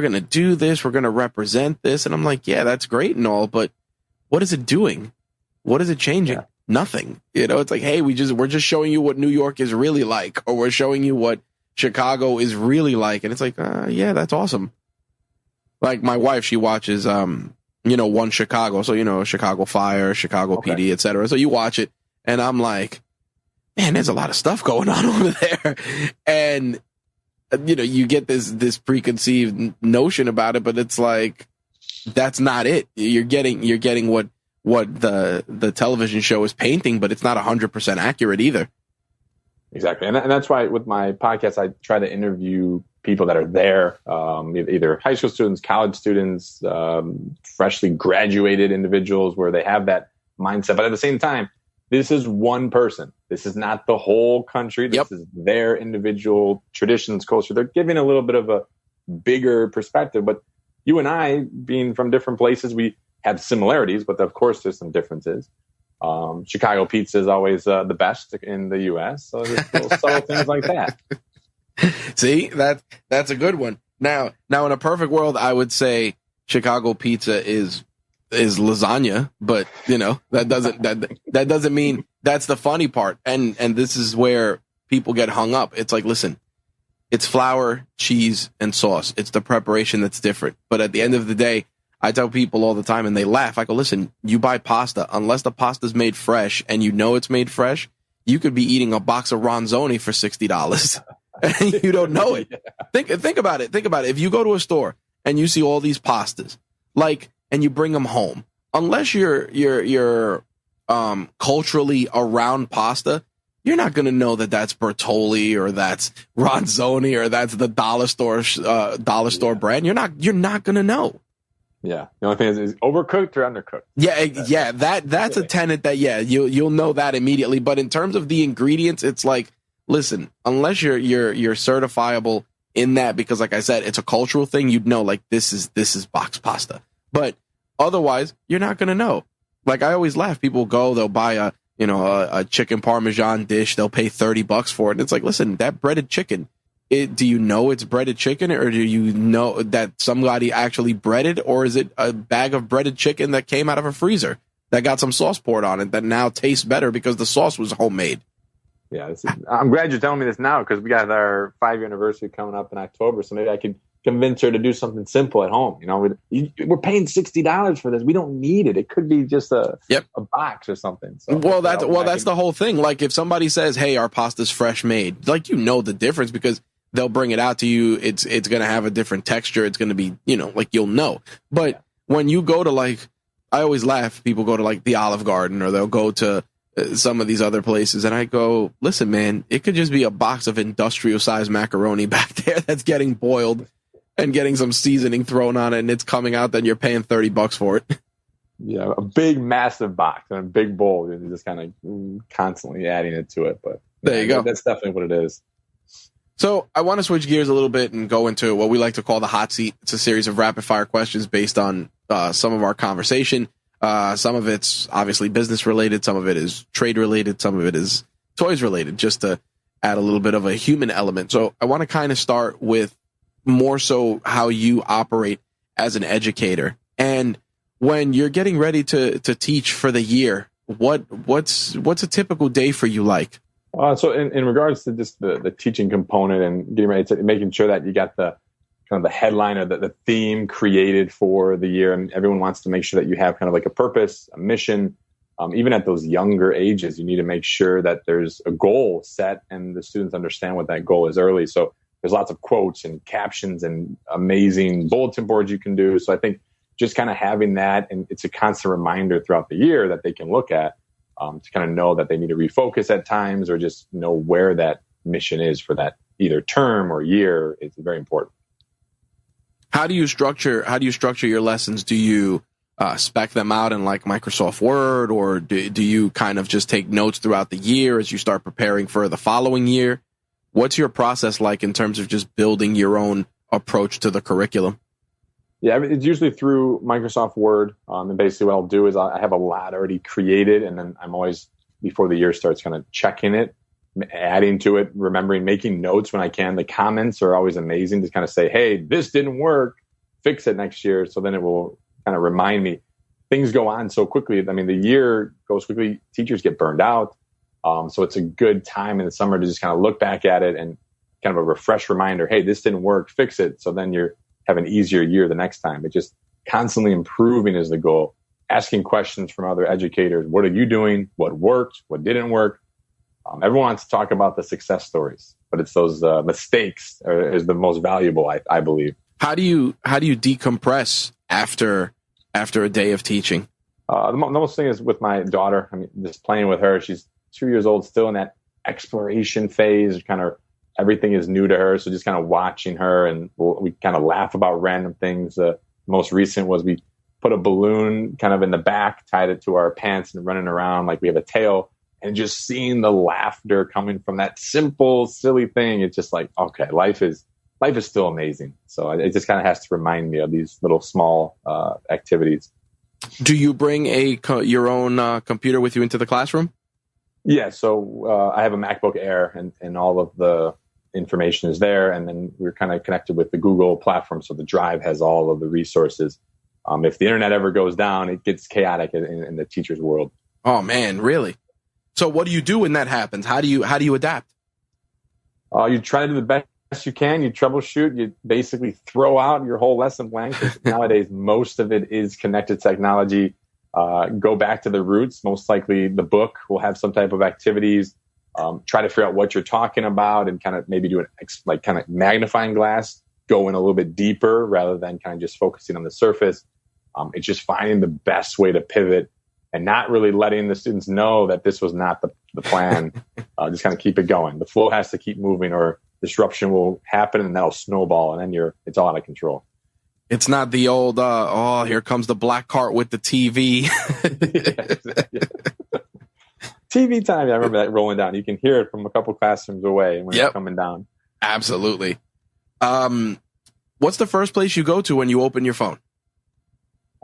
gonna do this, we're gonna represent this. And I'm like, yeah, that's great and all, but what is it doing? What is it changing? Yeah. Nothing. It's like, hey, we're just showing you what New York is really like, or we're showing you what Chicago is really like. And it's like, yeah, that's awesome. Like my wife, she watches, One Chicago. So, Chicago Fire, Chicago PD, etc. So you watch it and I'm like, man, there's a lot of stuff going on over there. And, you get this preconceived notion about it, but it's like, that's not it. You're getting what the television show is painting, but it's not 100% accurate either. Exactly. And that's why with my podcast, I try to interview people that are there, either high school students, college students, freshly graduated individuals where they have that mindset. But at the same time, this is one person. This is not the whole country. This is their individual traditions, culture. They're giving a little bit of a bigger perspective. But you and I, being from different places, we have similarities, but of course there's some differences. Chicago pizza is always the best in the U.S. So there's little subtle things like that. See, that's a good one. Now, in a perfect world, I would say Chicago pizza is lasagna, but that doesn't mean that's the funny part. And this is where people get hung up. It's like, listen, it's flour, cheese, and sauce. It's the preparation that's different. But at the end of the day, I tell people all the time, and they laugh. I go, listen, you buy pasta, unless the pasta's made fresh and it's made fresh, you could be eating a box of Ronzoni for $60. And you don't know it. Think about it. Think about it. If you go to a store and you see all these pastas, and you bring them home, unless you're culturally around pasta, you're not going to know that that's Bertolli or that's Ronzoni or that's the dollar store brand. You're not going to know. Yeah. The only thing is overcooked or undercooked. Yeah. That's a tenet that, you'll know that immediately. But in terms of the ingredients, it's like, listen, unless you're certifiable in that, because like I said, it's a cultural thing, you'd know like this is box pasta. But otherwise, you're not going to know. Like I always laugh. People they'll buy a chicken Parmesan dish. They'll pay $30 for it. And it's like, listen, that breaded chicken, do you know it's breaded chicken, or do you know that somebody actually breaded, or is it a bag of breaded chicken that came out of a freezer? that got some sauce poured on it that now tastes better because the sauce was homemade. Yeah, I'm glad you're telling me this now because we got our 5-year anniversary coming up in October. So maybe I could convince her to do something simple at home. You know, we're paying $60 for this. We don't need it. It could be just a box or something. So that's the whole thing. Like if somebody says, "Hey, our pasta's fresh made," like the difference because they'll bring it out to you. It's going to have a different texture. It's going to be like you'll know. But when you go to I always laugh. People go to like the Olive Garden or they'll go to some of these other places, and I go, listen, man, it could just be a box of industrial sized macaroni back there that's getting boiled and getting some seasoning thrown on it, and it's coming out. Then you're paying $30 for it. Yeah, a big, massive box and a big bowl. You're just kind of constantly adding it to it. But there you go. That's definitely what it is. So I want to switch gears a little bit and go into what we like to call the hot seat. It's a series of rapid fire questions based on some of our conversation. Some of it's obviously business related. Some of it is trade related. Some of it is toys related, just to add a little bit of a human element. So I want to kind of start with more so how you operate as an educator. And when you're getting ready to teach for the year, what's a typical day for you like? So in regards to just the teaching component and getting ready to making sure that you got the kind of the headline or the theme created for the year, and everyone wants to make sure that you have kind of like a purpose, a mission. Even at those younger ages, you need to make sure that there's a goal set and the students understand what that goal is early. So there's lots of quotes and captions and amazing bulletin boards you can do. So I think just kind of having that, and it's a constant reminder throughout the year that they can look at to kind of know that they need to refocus at times or just know where that mission is for that either term or year. It's very important. How do you structure your lessons? Do you spec them out in like Microsoft Word, or do you kind of just take notes throughout the year as you start preparing for the following year? What's your process like in terms of just building your own approach to the curriculum? Yeah, it's usually through Microsoft Word. And basically what I'll do is I have a lot already created, and then I'm always, before the year starts, kind of checking it, adding to it, remembering, making notes when I can. The comments are always amazing to kind of say, hey, this didn't work, fix it next year. So then it will kind of remind me. Things go on so quickly. I mean, the year goes quickly. Teachers get burned out. So it's a good time in the summer to just kind of look back at it and kind of a refresh reminder, hey, this didn't work, fix it. So then you're have an easier year the next time. It just constantly improving is the goal. Asking questions from other educators. What are you doing? What worked? What didn't work? Everyone wants to talk about the success stories, but it's those mistakes is the most valuable, I believe. How do you decompress after a day of teaching? The most thing is with my daughter. I mean, just playing with her. She's 2 years old, still in that exploration phase. Kind of everything is new to her, so just kind of watching her, and we kind of laugh about random things. Most recent was we put a balloon kind of in the back, tied it to our pants, and running around like we have a tail. And just seeing the laughter coming from that simple, silly thing, it's just like, okay, life is still amazing. So it just kind of has to remind me of these little small activities. Do you bring your own computer with you into the classroom? Yeah, so I have a MacBook Air, and all of the information is there. And then we're kind of connected with the Google platform, so the drive has all of the resources. If the internet ever goes down, it gets chaotic in the teacher's world. Oh man, really? So what do you do when that happens? How do you adapt? You try to do the best you can. You troubleshoot. You basically throw out your whole lesson plan, because nowadays most of it is connected technology. Go back to the roots. Most likely the book will have some type of activities. Try to figure out what you're talking about and kind of maybe do an kind of magnifying glass, go in a little bit deeper rather than kind of just focusing on the surface. It's just finding the best way to pivot and not really letting the students know that this was not the plan. Just kind of keep it going. The flow has to keep moving, or disruption will happen and that'll snowball, and then it's all out of control. It's not the old, here comes the black cart with the TV. TV time. I remember that rolling down. You can hear it from a couple classrooms away when it's coming down. Absolutely. What's the first place you go to when you open your phone?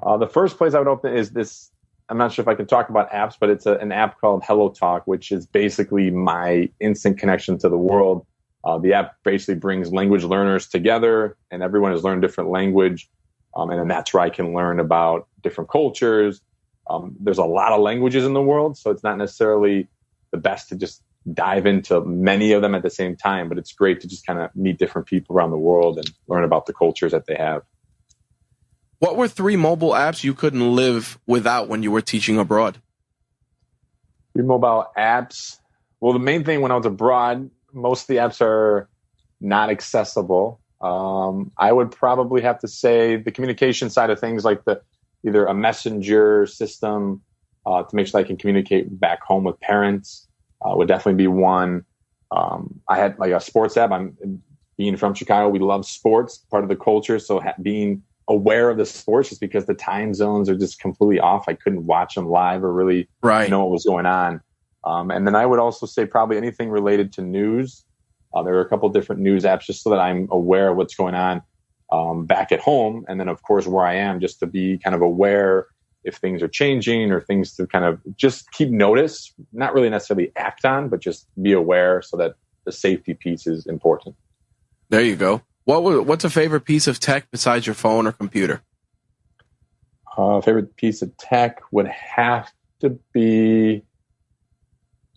The first place I would open is this. I'm not sure if I can talk about apps, but it's an app called Hello Talk, which is basically my instant connection to the world. The app basically brings language learners together, and everyone has learned different language. And then that's where I can learn about different cultures, There's a lot of languages in the world, so it's not necessarily the best to just dive into many of them at the same time, but it's great to just kind of meet different people around the world and learn about the cultures that they have. What were 3 mobile apps you couldn't live without when you were teaching abroad? 3 mobile apps. Well, the main thing when I was abroad, most of the apps are not accessible. I would probably have to say the communication side of things, like either a messenger system to make sure I can communicate back home with parents would definitely be one. I had like a sports app. Being from Chicago, we love sports, part of the culture. So being aware of the sports just because the time zones are just completely off. I couldn't watch them live or really know what was going on. And then I would also say probably anything related to news. There are a couple different news apps just so that I'm aware of what's going on back at home. And then, of course, where I am, just to be kind of aware if things are changing or things to kind of just keep notice, not really necessarily act on, but just be aware so that the safety piece is important. There you go. What's a favorite piece of tech besides your phone or computer? Favorite piece of tech would have to be,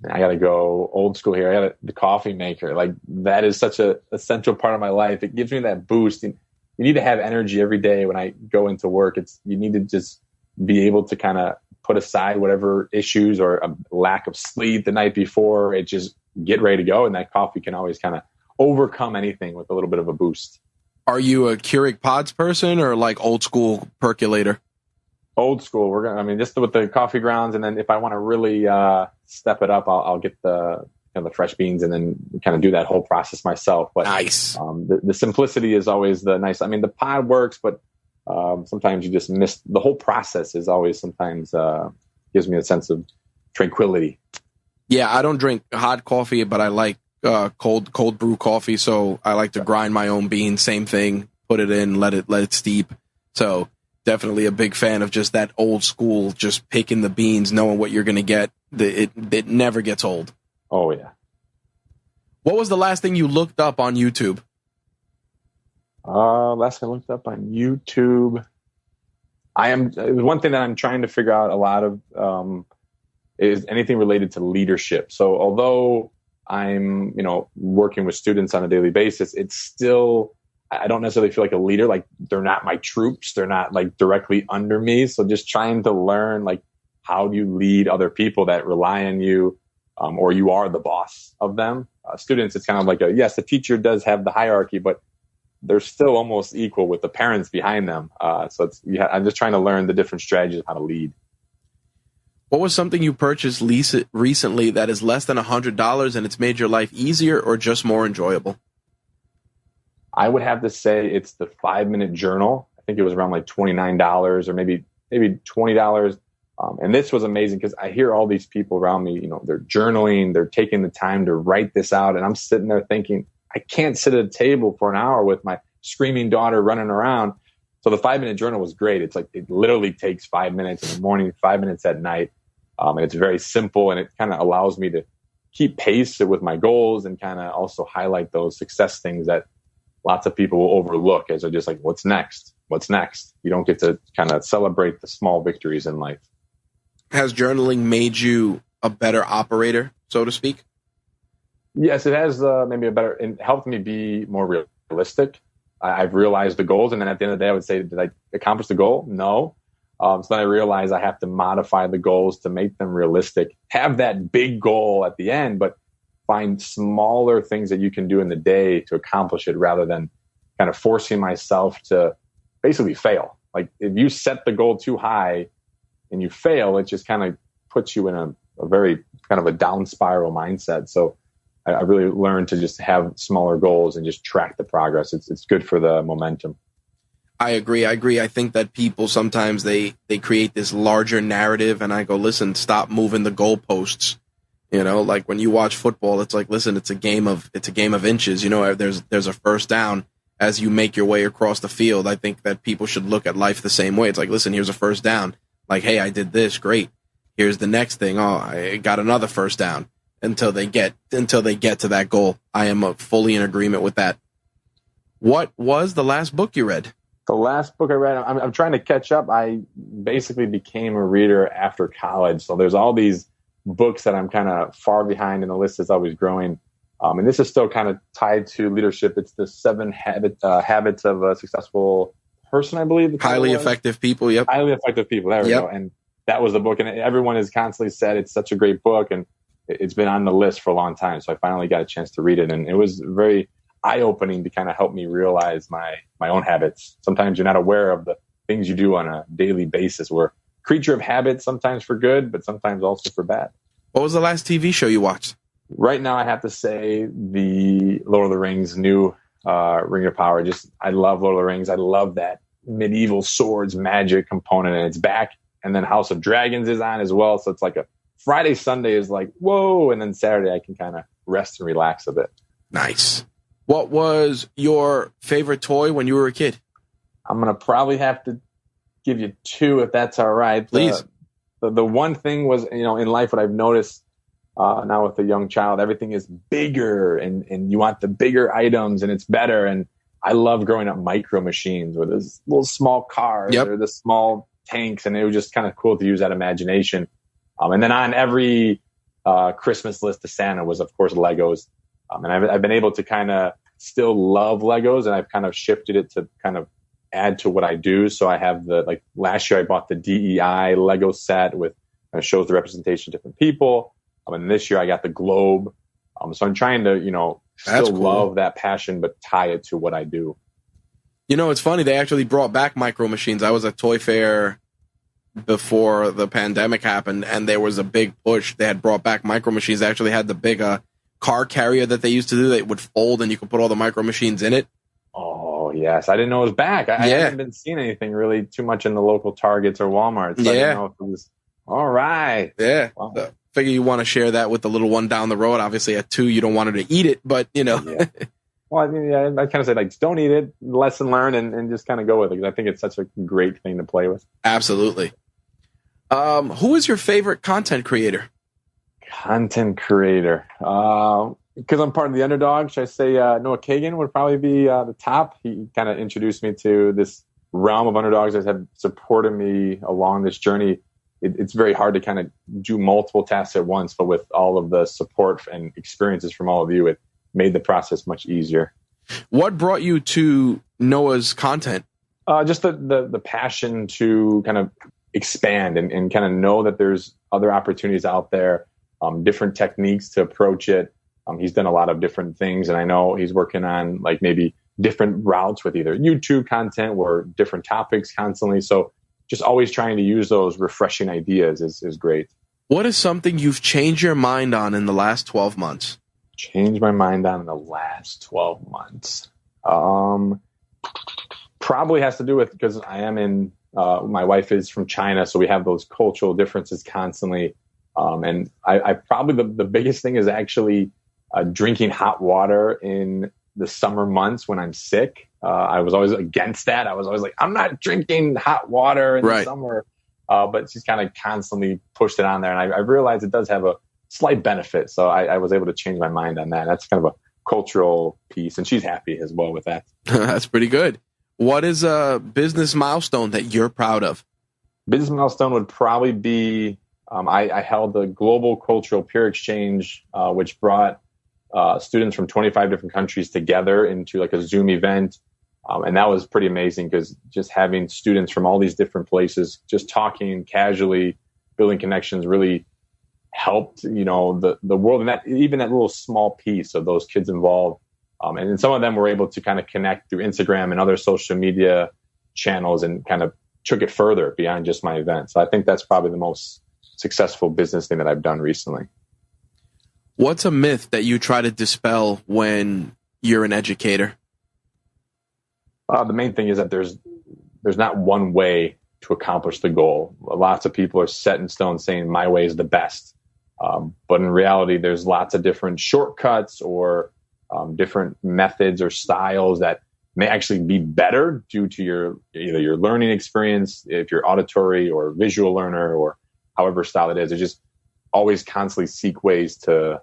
I got to go old school here. The coffee maker. Like that is such a essential part of my life. It gives me that boost. And you need to have energy every day when I go into work. You need to just be able to kind of put aside whatever issues or a lack of sleep the night before. It just get ready to go. And that coffee can always kind of overcome anything with a little bit of a boost. Are you a Keurig pods person or like old school percolator? Old school. Just with the coffee grounds, and then if I want to really step it up, I'll get the fresh beans and then kind of do that whole process myself. But nice. The simplicity is always the nice. I mean, the pod works, but sometimes you just miss the whole process. Is always sometimes gives me a sense of tranquility. Yeah, I don't drink hot coffee, but I like cold brew coffee. So I like to grind my own beans. Same thing. Put it in, let it steep. So. Definitely a big fan of just that old school, just picking the beans, knowing what you're going to get. It never gets old. Oh, yeah. What was the last thing you looked up on YouTube? Last thing I looked up on YouTube. One thing that I'm trying to figure out a lot of is anything related to leadership. So although I'm, working with students on a daily basis, it's still, I don't necessarily feel like a leader. Like they're not my troops. They're not like directly under me. So just trying to learn, like, how do you lead other people that rely on you, or you are the boss of them? Students, it's kind of like yes, the teacher does have the hierarchy, but they're still almost equal with the parents behind them. So I'm just trying to learn the different strategies of how to lead. What was something you purchased recently that is less than $100 and it's made your life easier or just more enjoyable? I would have to say it's the 5-minute journal. I think it was around like $29 or maybe $20. And this was amazing because I hear all these people around me, they're journaling, they're taking the time to write this out. And I'm sitting there thinking, I can't sit at a table for an hour with my screaming daughter running around. So the 5-minute journal was great. It's like, it literally takes 5 minutes in the morning, 5 minutes at night. And it's very simple, and it kind of allows me to keep pace with my goals and kind of also highlight those success things that lots of people will overlook as they're just like, what's next? What's next? You don't get to kind of celebrate the small victories in life. Has journaling made you a better operator, so to speak? Yes, it has it helped me be more realistic. I've realized the goals, and then at the end of the day, I would say, did I accomplish the goal? No. So then I realized I have to modify the goals to make them realistic. Have that big goal at the end, but find smaller things that you can do in the day to accomplish it rather than kind of forcing myself to basically fail. Like if you set the goal too high and you fail, it just kind of puts you in a very kind of a down spiral mindset. So I really learned to just have smaller goals and just track the progress. It's good for the momentum. I agree. I think that people sometimes they create this larger narrative, and I go, listen, stop moving the goalposts. Like when you watch football, it's like, listen, it's a game of inches. There's a first down as you make your way across the field. I think that people should look at life the same way. It's like, listen, here's a first down. Like, hey, I did this, great. Here's the next thing. Oh, I got another first down until they get to that goal. I am fully in agreement with that. What was the last book you read? The last book I read, I'm trying to catch up. I basically became a reader after college. So there's all these books that I'm kind of far behind, and the list is always growing. And this is still kind of tied to leadership. It's the habits of a successful person, I believe. Highly effective people. Yep. Highly effective people. There we go. And that was the book. And everyone has constantly said it's such a great book. And it's been on the list for a long time. So I finally got a chance to read it. And it was very eye-opening to kind of help me realize my own habits. Sometimes you're not aware of the things you do on a daily basis. We're a creature of habits, sometimes for good, but sometimes also for bad. What was the last TV show you watched? Right now, I have to say the Lord of the Rings new Ring of Power. I love Lord of the Rings. I love that medieval swords magic component, and it's back. And then House of Dragons is on as well. So it's like a Friday, Sunday is like, whoa. And then Saturday, I can kind of rest and relax a bit. Nice. What was your favorite toy when you were a kid? I'm going to probably have to give you two, if that's all right. Please. The one thing was, in life, what I've noticed now with a young child, everything is bigger and you want the bigger items and it's better. And I love growing up micro machines where there's little small cars or the small tanks. And it was just kind of cool to use that imagination. And then on every Christmas list to Santa was, of course, Legos. And I've been able to kind of still love Legos, and I've kind of shifted it to kind of add to what I do. So I have last year I bought the DEI Lego set with shows the representation of different people. And this year I got the globe. So I'm trying to, still love that passion, but tie it to what I do. It's funny. They actually brought back micro machines. I was at Toy Fair before the pandemic happened, and there was a big push. They had brought back micro machines. They actually had the big car carrier that they used to do that would fold, and you could put all the micro machines in it. Oh, yes. I didn't know it was back. I haven't been seeing anything really too much in the local Targets or Walmarts. So I didn't know if it was all right. Yeah. Wow. So, figure you want to share that with the little one down the road. Obviously, at 2, you don't want her to eat it, but Yeah. Well, I kind of say just don't eat it, lesson learned, and just kind of go with it, because I think it's such a great thing to play with. Absolutely. Who is your favorite content creator? Content creator. Because I'm part of the Underdog, should I say Noah Kagan would probably be the top. He kind of introduced me to this realm of underdogs that have supported me along this journey. It's very hard to kind of do multiple tasks at once, but with all of the support and experiences from all of you, it made the process much easier. What brought you to Noah's content? Just the passion to kind of expand and kind of know that there's other opportunities out there, different techniques to approach it. He's done a lot of different things, and I know he's working on maybe different routes with either YouTube content or different topics constantly. So just always trying to use those refreshing ideas is great. What is something you've changed your mind on in the last 12 months? Changed my mind on in the last 12 months. Probably has to do with, because I am in, my wife is from China, so we have those cultural differences constantly. And I probably the biggest thing is actually drinking hot water in the summer months when I'm sick. I was always against that. I was always like, I'm not drinking hot water in the summer. But she's kind of constantly pushed it on there. And I realized it does have a slight benefit. So I was able to change my mind on that. That's kind of a cultural piece. And she's happy as well with that. That's pretty good. What is a business milestone that you're proud of? Business milestone would probably be, I held the Global Cultural Peer Exchange, which brought students from 25 different countries together into a Zoom event. And that was pretty amazing, because just having students from all these different places, just talking casually, building connections really helped, the world, and that even that little small piece of those kids involved. And then some of them were able to kind of connect through Instagram and other social media channels and kind of took it further beyond just my event. So I think that's probably the most successful business thing that I've done recently. What's a myth that you try to dispel when you're an educator? The main thing is that there's not one way to accomplish the goal. Lots of people are set in stone saying my way is the best. But in reality, there's lots of different shortcuts or different methods or styles that may actually be better due to either your learning experience, if you're auditory or visual learner, or however style it is. It's just always constantly seek ways to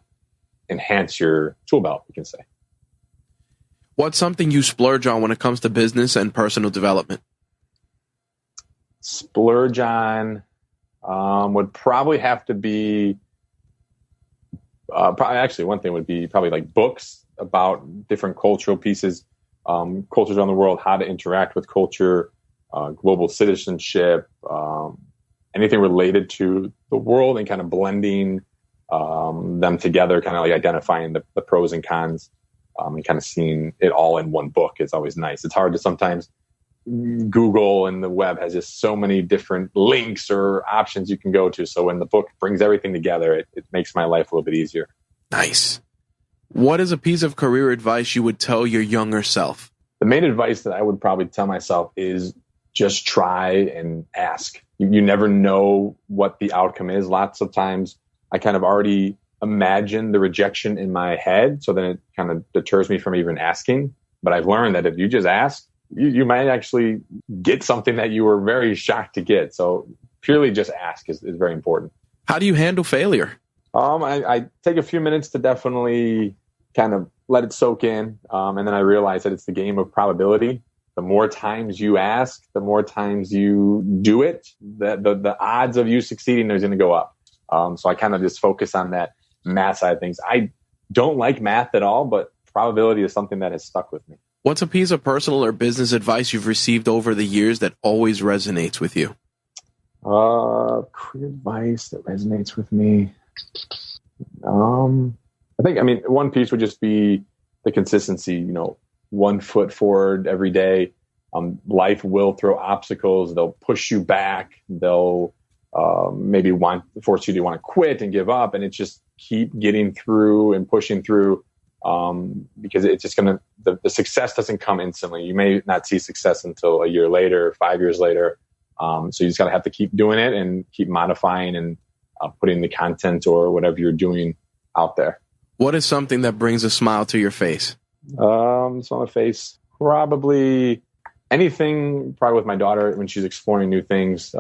enhance your tool belt, you can say. What's something you splurge on when it comes to business and personal development? Splurge on would probably have to be actually one thing would be probably like books about different cultural pieces, cultures around the world, how to interact with culture, global citizenship, anything related to the world, and kind of blending them together, kind of like identifying the pros and cons, and kind of seeing it all in one book is always nice. It's hard to sometimes Google, and the web has just so many different links or options you can go to. So when the book brings everything together, it makes my life a little bit easier. Nice. What is a piece of career advice you would tell your younger self? The main advice that I would probably tell myself is just try and ask. You never know what the outcome is. Lots of times I kind of already imagine the rejection in my head, so then it kind of deters me from even asking. But I've learned that if you just ask, you might actually get something that you were very shocked to get. So purely just ask is very important. How do you handle failure? I take a few minutes to definitely kind of let it soak in. And then I realize that it's the game of probability. The more times you ask, the more times you do it, the odds of you succeeding is going to go up. So I kind of just focus on that math side of things. I don't like math at all, but probability is something that has stuck with me. What's a piece of personal or business advice you've received over the years that always resonates with you? Career advice that resonates with me. I mean, one piece would just be the consistency, 1 foot forward every day. Life will throw obstacles. They'll push you back. They'll maybe force you to want to quit and give up. And it's just keep getting through and pushing through. Because it's just the success doesn't come instantly. You may not see success until a year later, 5 years later. So you just gotta have to keep doing it and keep modifying and putting the content or whatever you're doing out there. What is something that brings a smile to your face? Smile on my face, probably anything. Probably with my daughter when she's exploring new things.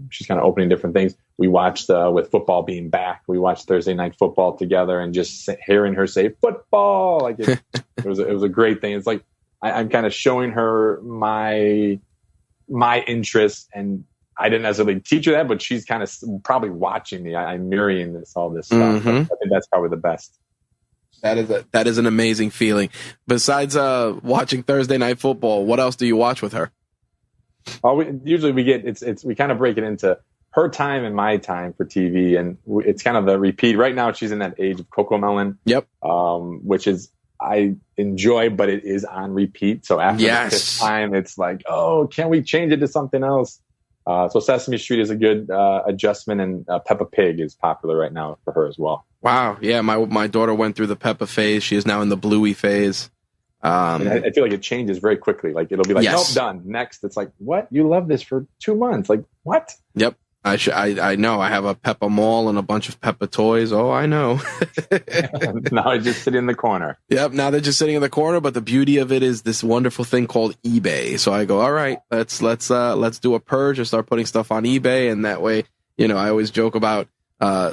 She's kind of opening different things. We watched with football being back. We watched Thursday Night Football together, and just hearing her say football, like it was a great thing. It's like I'm kind of showing her my interest, and I didn't necessarily teach her that, but she's kind of probably watching me. I'm mirroring all this stuff. Mm-hmm. I think that's probably the best. That is an amazing feeling. Besides watching Thursday Night Football, what else do you watch with her? We kind of break it into her time and my time for TV, and it's kind of the repeat. Right now, she's in that age of Cocomelon. Yep. Which is I enjoy, but it is on repeat. So after this time, it's like, oh, can we change it to something else? So Sesame Street is a good adjustment, and Peppa Pig is popular right now for her as well. Wow. Yeah, my daughter went through the Peppa phase. She is now in the Bluey phase. And I feel like it changes very quickly. Like it'll be like, nope, done. Next, it's like, what? You love this for 2 months? Like what? Yep. I know. I have a Peppa Mall and a bunch of Peppa toys. Oh, I know. Now I just sit in the corner. Yep. Now they're just sitting in the corner. But the beauty of it is this wonderful thing called eBay. So I go, all right, let's do a purge and start putting stuff on eBay. And that way, I always joke about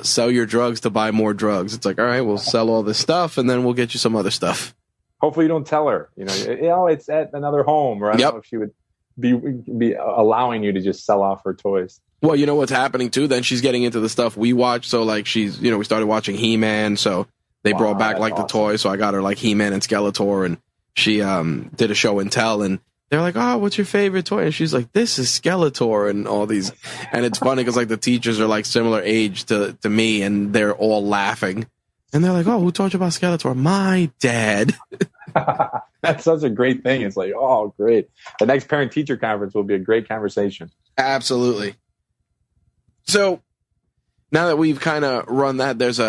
sell your drugs to buy more drugs. It's like, all right, we'll sell all this stuff and then we'll get you some other stuff. Hopefully you don't tell her, it's at another home, or I don't know if she would be allowing you to just sell off her toys. Well, you know what's happening too? Then she's getting into the stuff we watch. So like she's, we started watching He-Man. So they brought back like the toys. So I got her like He-Man and Skeletor, and she did a show and tell, and they're like, oh, what's your favorite toy? And she's like, this is Skeletor, and all these. And it's funny because like the teachers are like similar age to me, and they're all laughing. And they're like, oh, who taught you about Skeletor? My dad. That's such a great thing. It's like, oh, great. The next parent-teacher conference will be a great conversation. Absolutely. So now that we've kind of run that, there's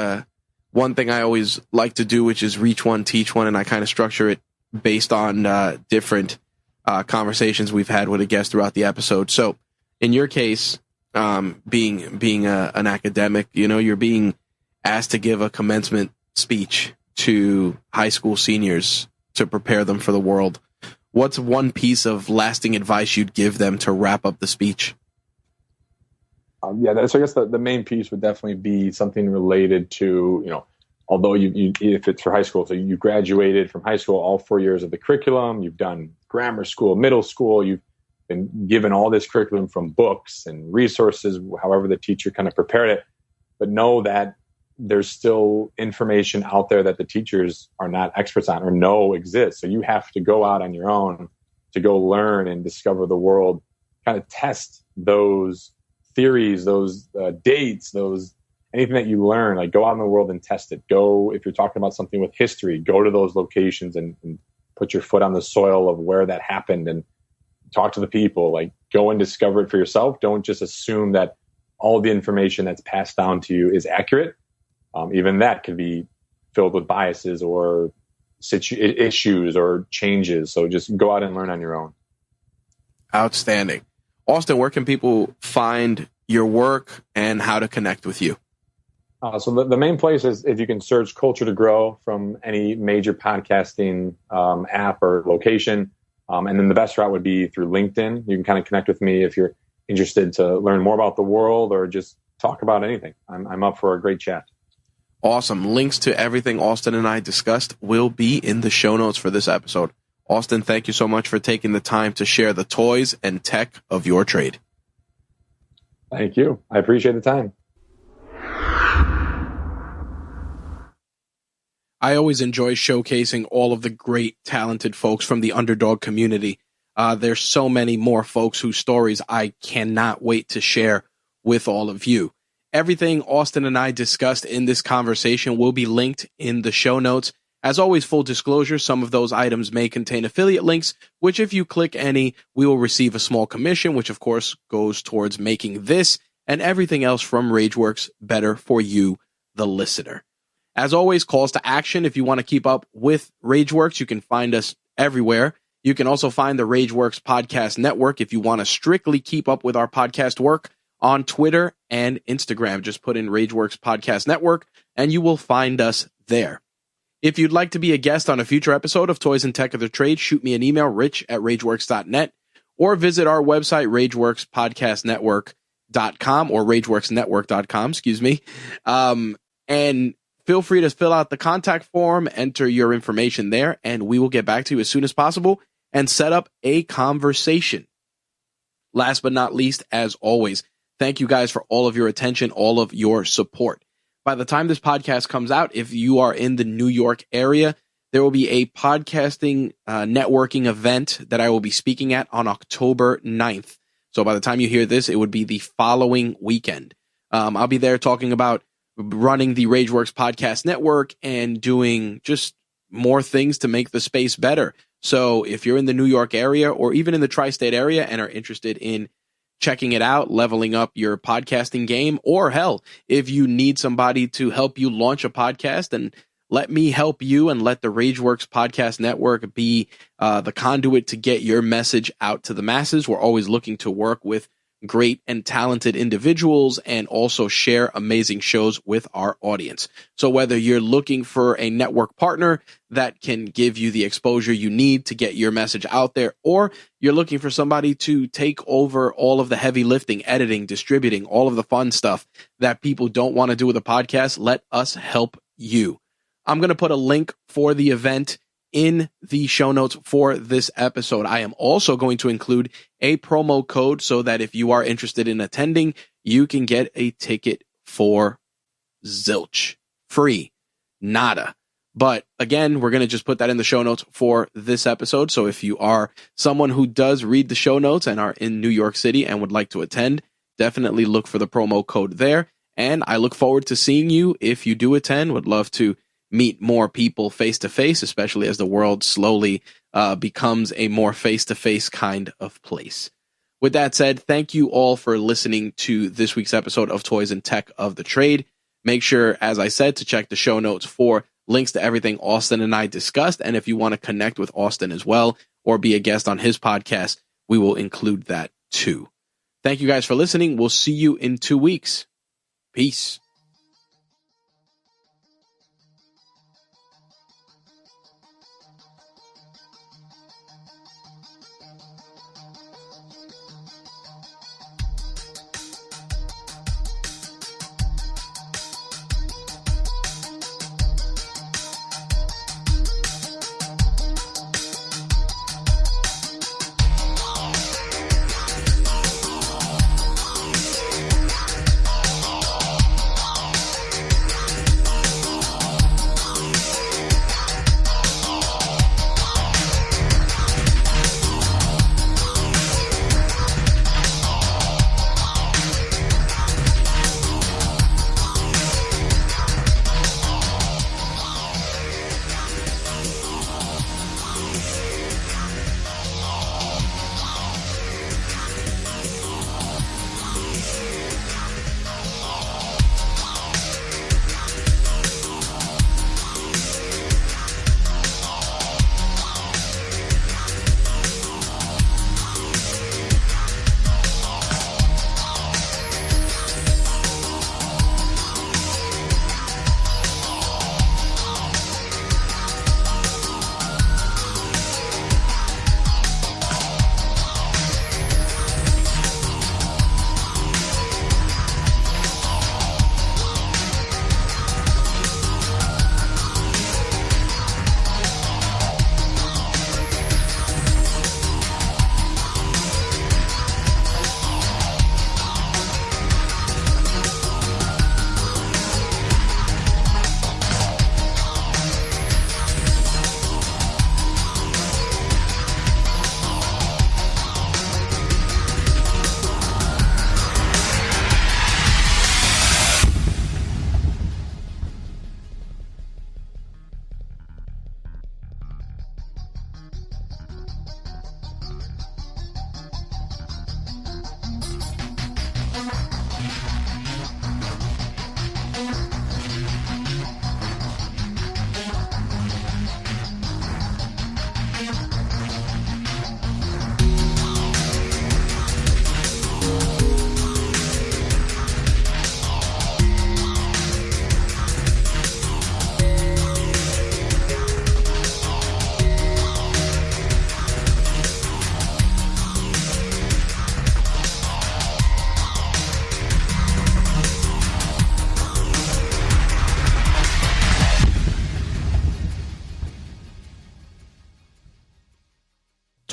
one thing I always like to do, which is reach one, teach one. And I kind of structure it based on different conversations we've had with a guest throughout the episode. So in your case, being an academic, you're being asked to give a commencement speech to high school seniors to prepare them for the world. What's one piece of lasting advice you'd give them to wrap up the speech? So I guess the main piece would definitely be something related to, although if it's for high school, so you graduated from high school, all 4 years of the curriculum, you've done grammar school, middle school, you've been given all this curriculum from books and resources, however the teacher kind of prepared it. But know that there's still information out there that the teachers are not experts on or know exists. So you have to go out on your own to go learn and discover the world, kind of test those theories, those dates, those anything that you learn, like go out in the world and test it. Go, if you're talking about something with history, go to those locations and put your foot on the soil of where that happened and talk to the people. Like go and discover it for yourself. Don't just assume that all the information that's passed down to you is accurate. Even that could be filled with biases or issues or changes. So just go out and learn on your own. Outstanding. Austin, where can people find your work and how to connect with you? So the main place is if you can search Culture to Grow from any major podcasting app or location. And then the best route would be through LinkedIn. You can kind of connect with me if you're interested to learn more about the world or just talk about anything. I'm up for a great chat. Awesome. Links to everything Austin and I discussed will be in the show notes for this episode. Austin, thank you so much for taking the time to share the toys and tech of your trade. Thank you. I appreciate the time. I always enjoy showcasing all of the great, talented folks from the Underdog community. There's so many more folks whose stories I cannot wait to share with all of you. Everything Austin and I discussed in this conversation will be linked in the show notes. As always, full disclosure, some of those items may contain affiliate links, which if you click any, we will receive a small commission, which of course goes towards making this and everything else from RageWorks better for you, the listener. As always, calls to action. If you want to keep up with RageWorks, you can find us everywhere. You can also find the RageWorks Podcast Network if you want to strictly keep up with our podcast work on Twitter and Instagram. Just put in RageWorks Podcast Network and you will find us there. If you'd like to be a guest on a future episode of Toys and Tech of the Trade, shoot me an email, rich@rageworks.net, or visit our website, rageworkspodcastnetwork.com or rageworksnetwork.com, and feel free to fill out the contact form, enter your information there, and we will get back to you as soon as possible and set up a conversation. Last but not least, as always, thank you guys for all of your attention, all of your support. By the time this podcast comes out, if you are in the New York area, there will be a podcasting networking event that I will be speaking at on October 9th. So by the time you hear this, it would be the following weekend. I'll be there talking about running the RageWorks Podcast Network and doing just more things to make the space better. So if you're in the New York area or even in the tri-state area and are interested in checking it out, leveling up your podcasting game, or hell, if you need somebody to help you launch a podcast, and let me help you and let the RageWorks Podcast Network be the conduit to get your message out to the masses. We're always looking to work with great and talented individuals and also share amazing shows with our audience. So whether you're looking for a network partner that can give you the exposure you need to get your message out there, or you're looking for somebody to take over all of the heavy lifting, editing, distributing, all of the fun stuff that people don't want to do with a podcast, let us help you. I'm going to put a link for the event in the show notes for this episode. I am also going to include a promo code so that if you are interested in attending, you can get a ticket for zilch. Free. Nada. But again, we're going to just put that in the show notes for this episode. So if you are someone who does read the show notes and are in New York City and would like to attend, definitely look for the promo code there. And I look forward to seeing you if you do attend. Would love to meet more people face to face, especially as the world slowly becomes a more face to face kind of place. With that said, thank you all for listening to this week's episode of Toys and Tech of the Trade. Make sure, as I said, to check the show notes for links to everything Austin and I discussed. And if you want to connect with Austin as well or be a guest on his podcast, we will include that too. Thank you guys for listening. We'll see you in 2 weeks. Peace.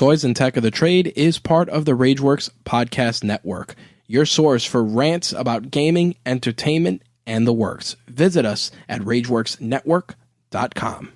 Toys and Tech of the Trade is part of the RageWorks Podcast Network, your source for rants about gaming, entertainment, and the works. Visit us at RageWorksNetwork.com.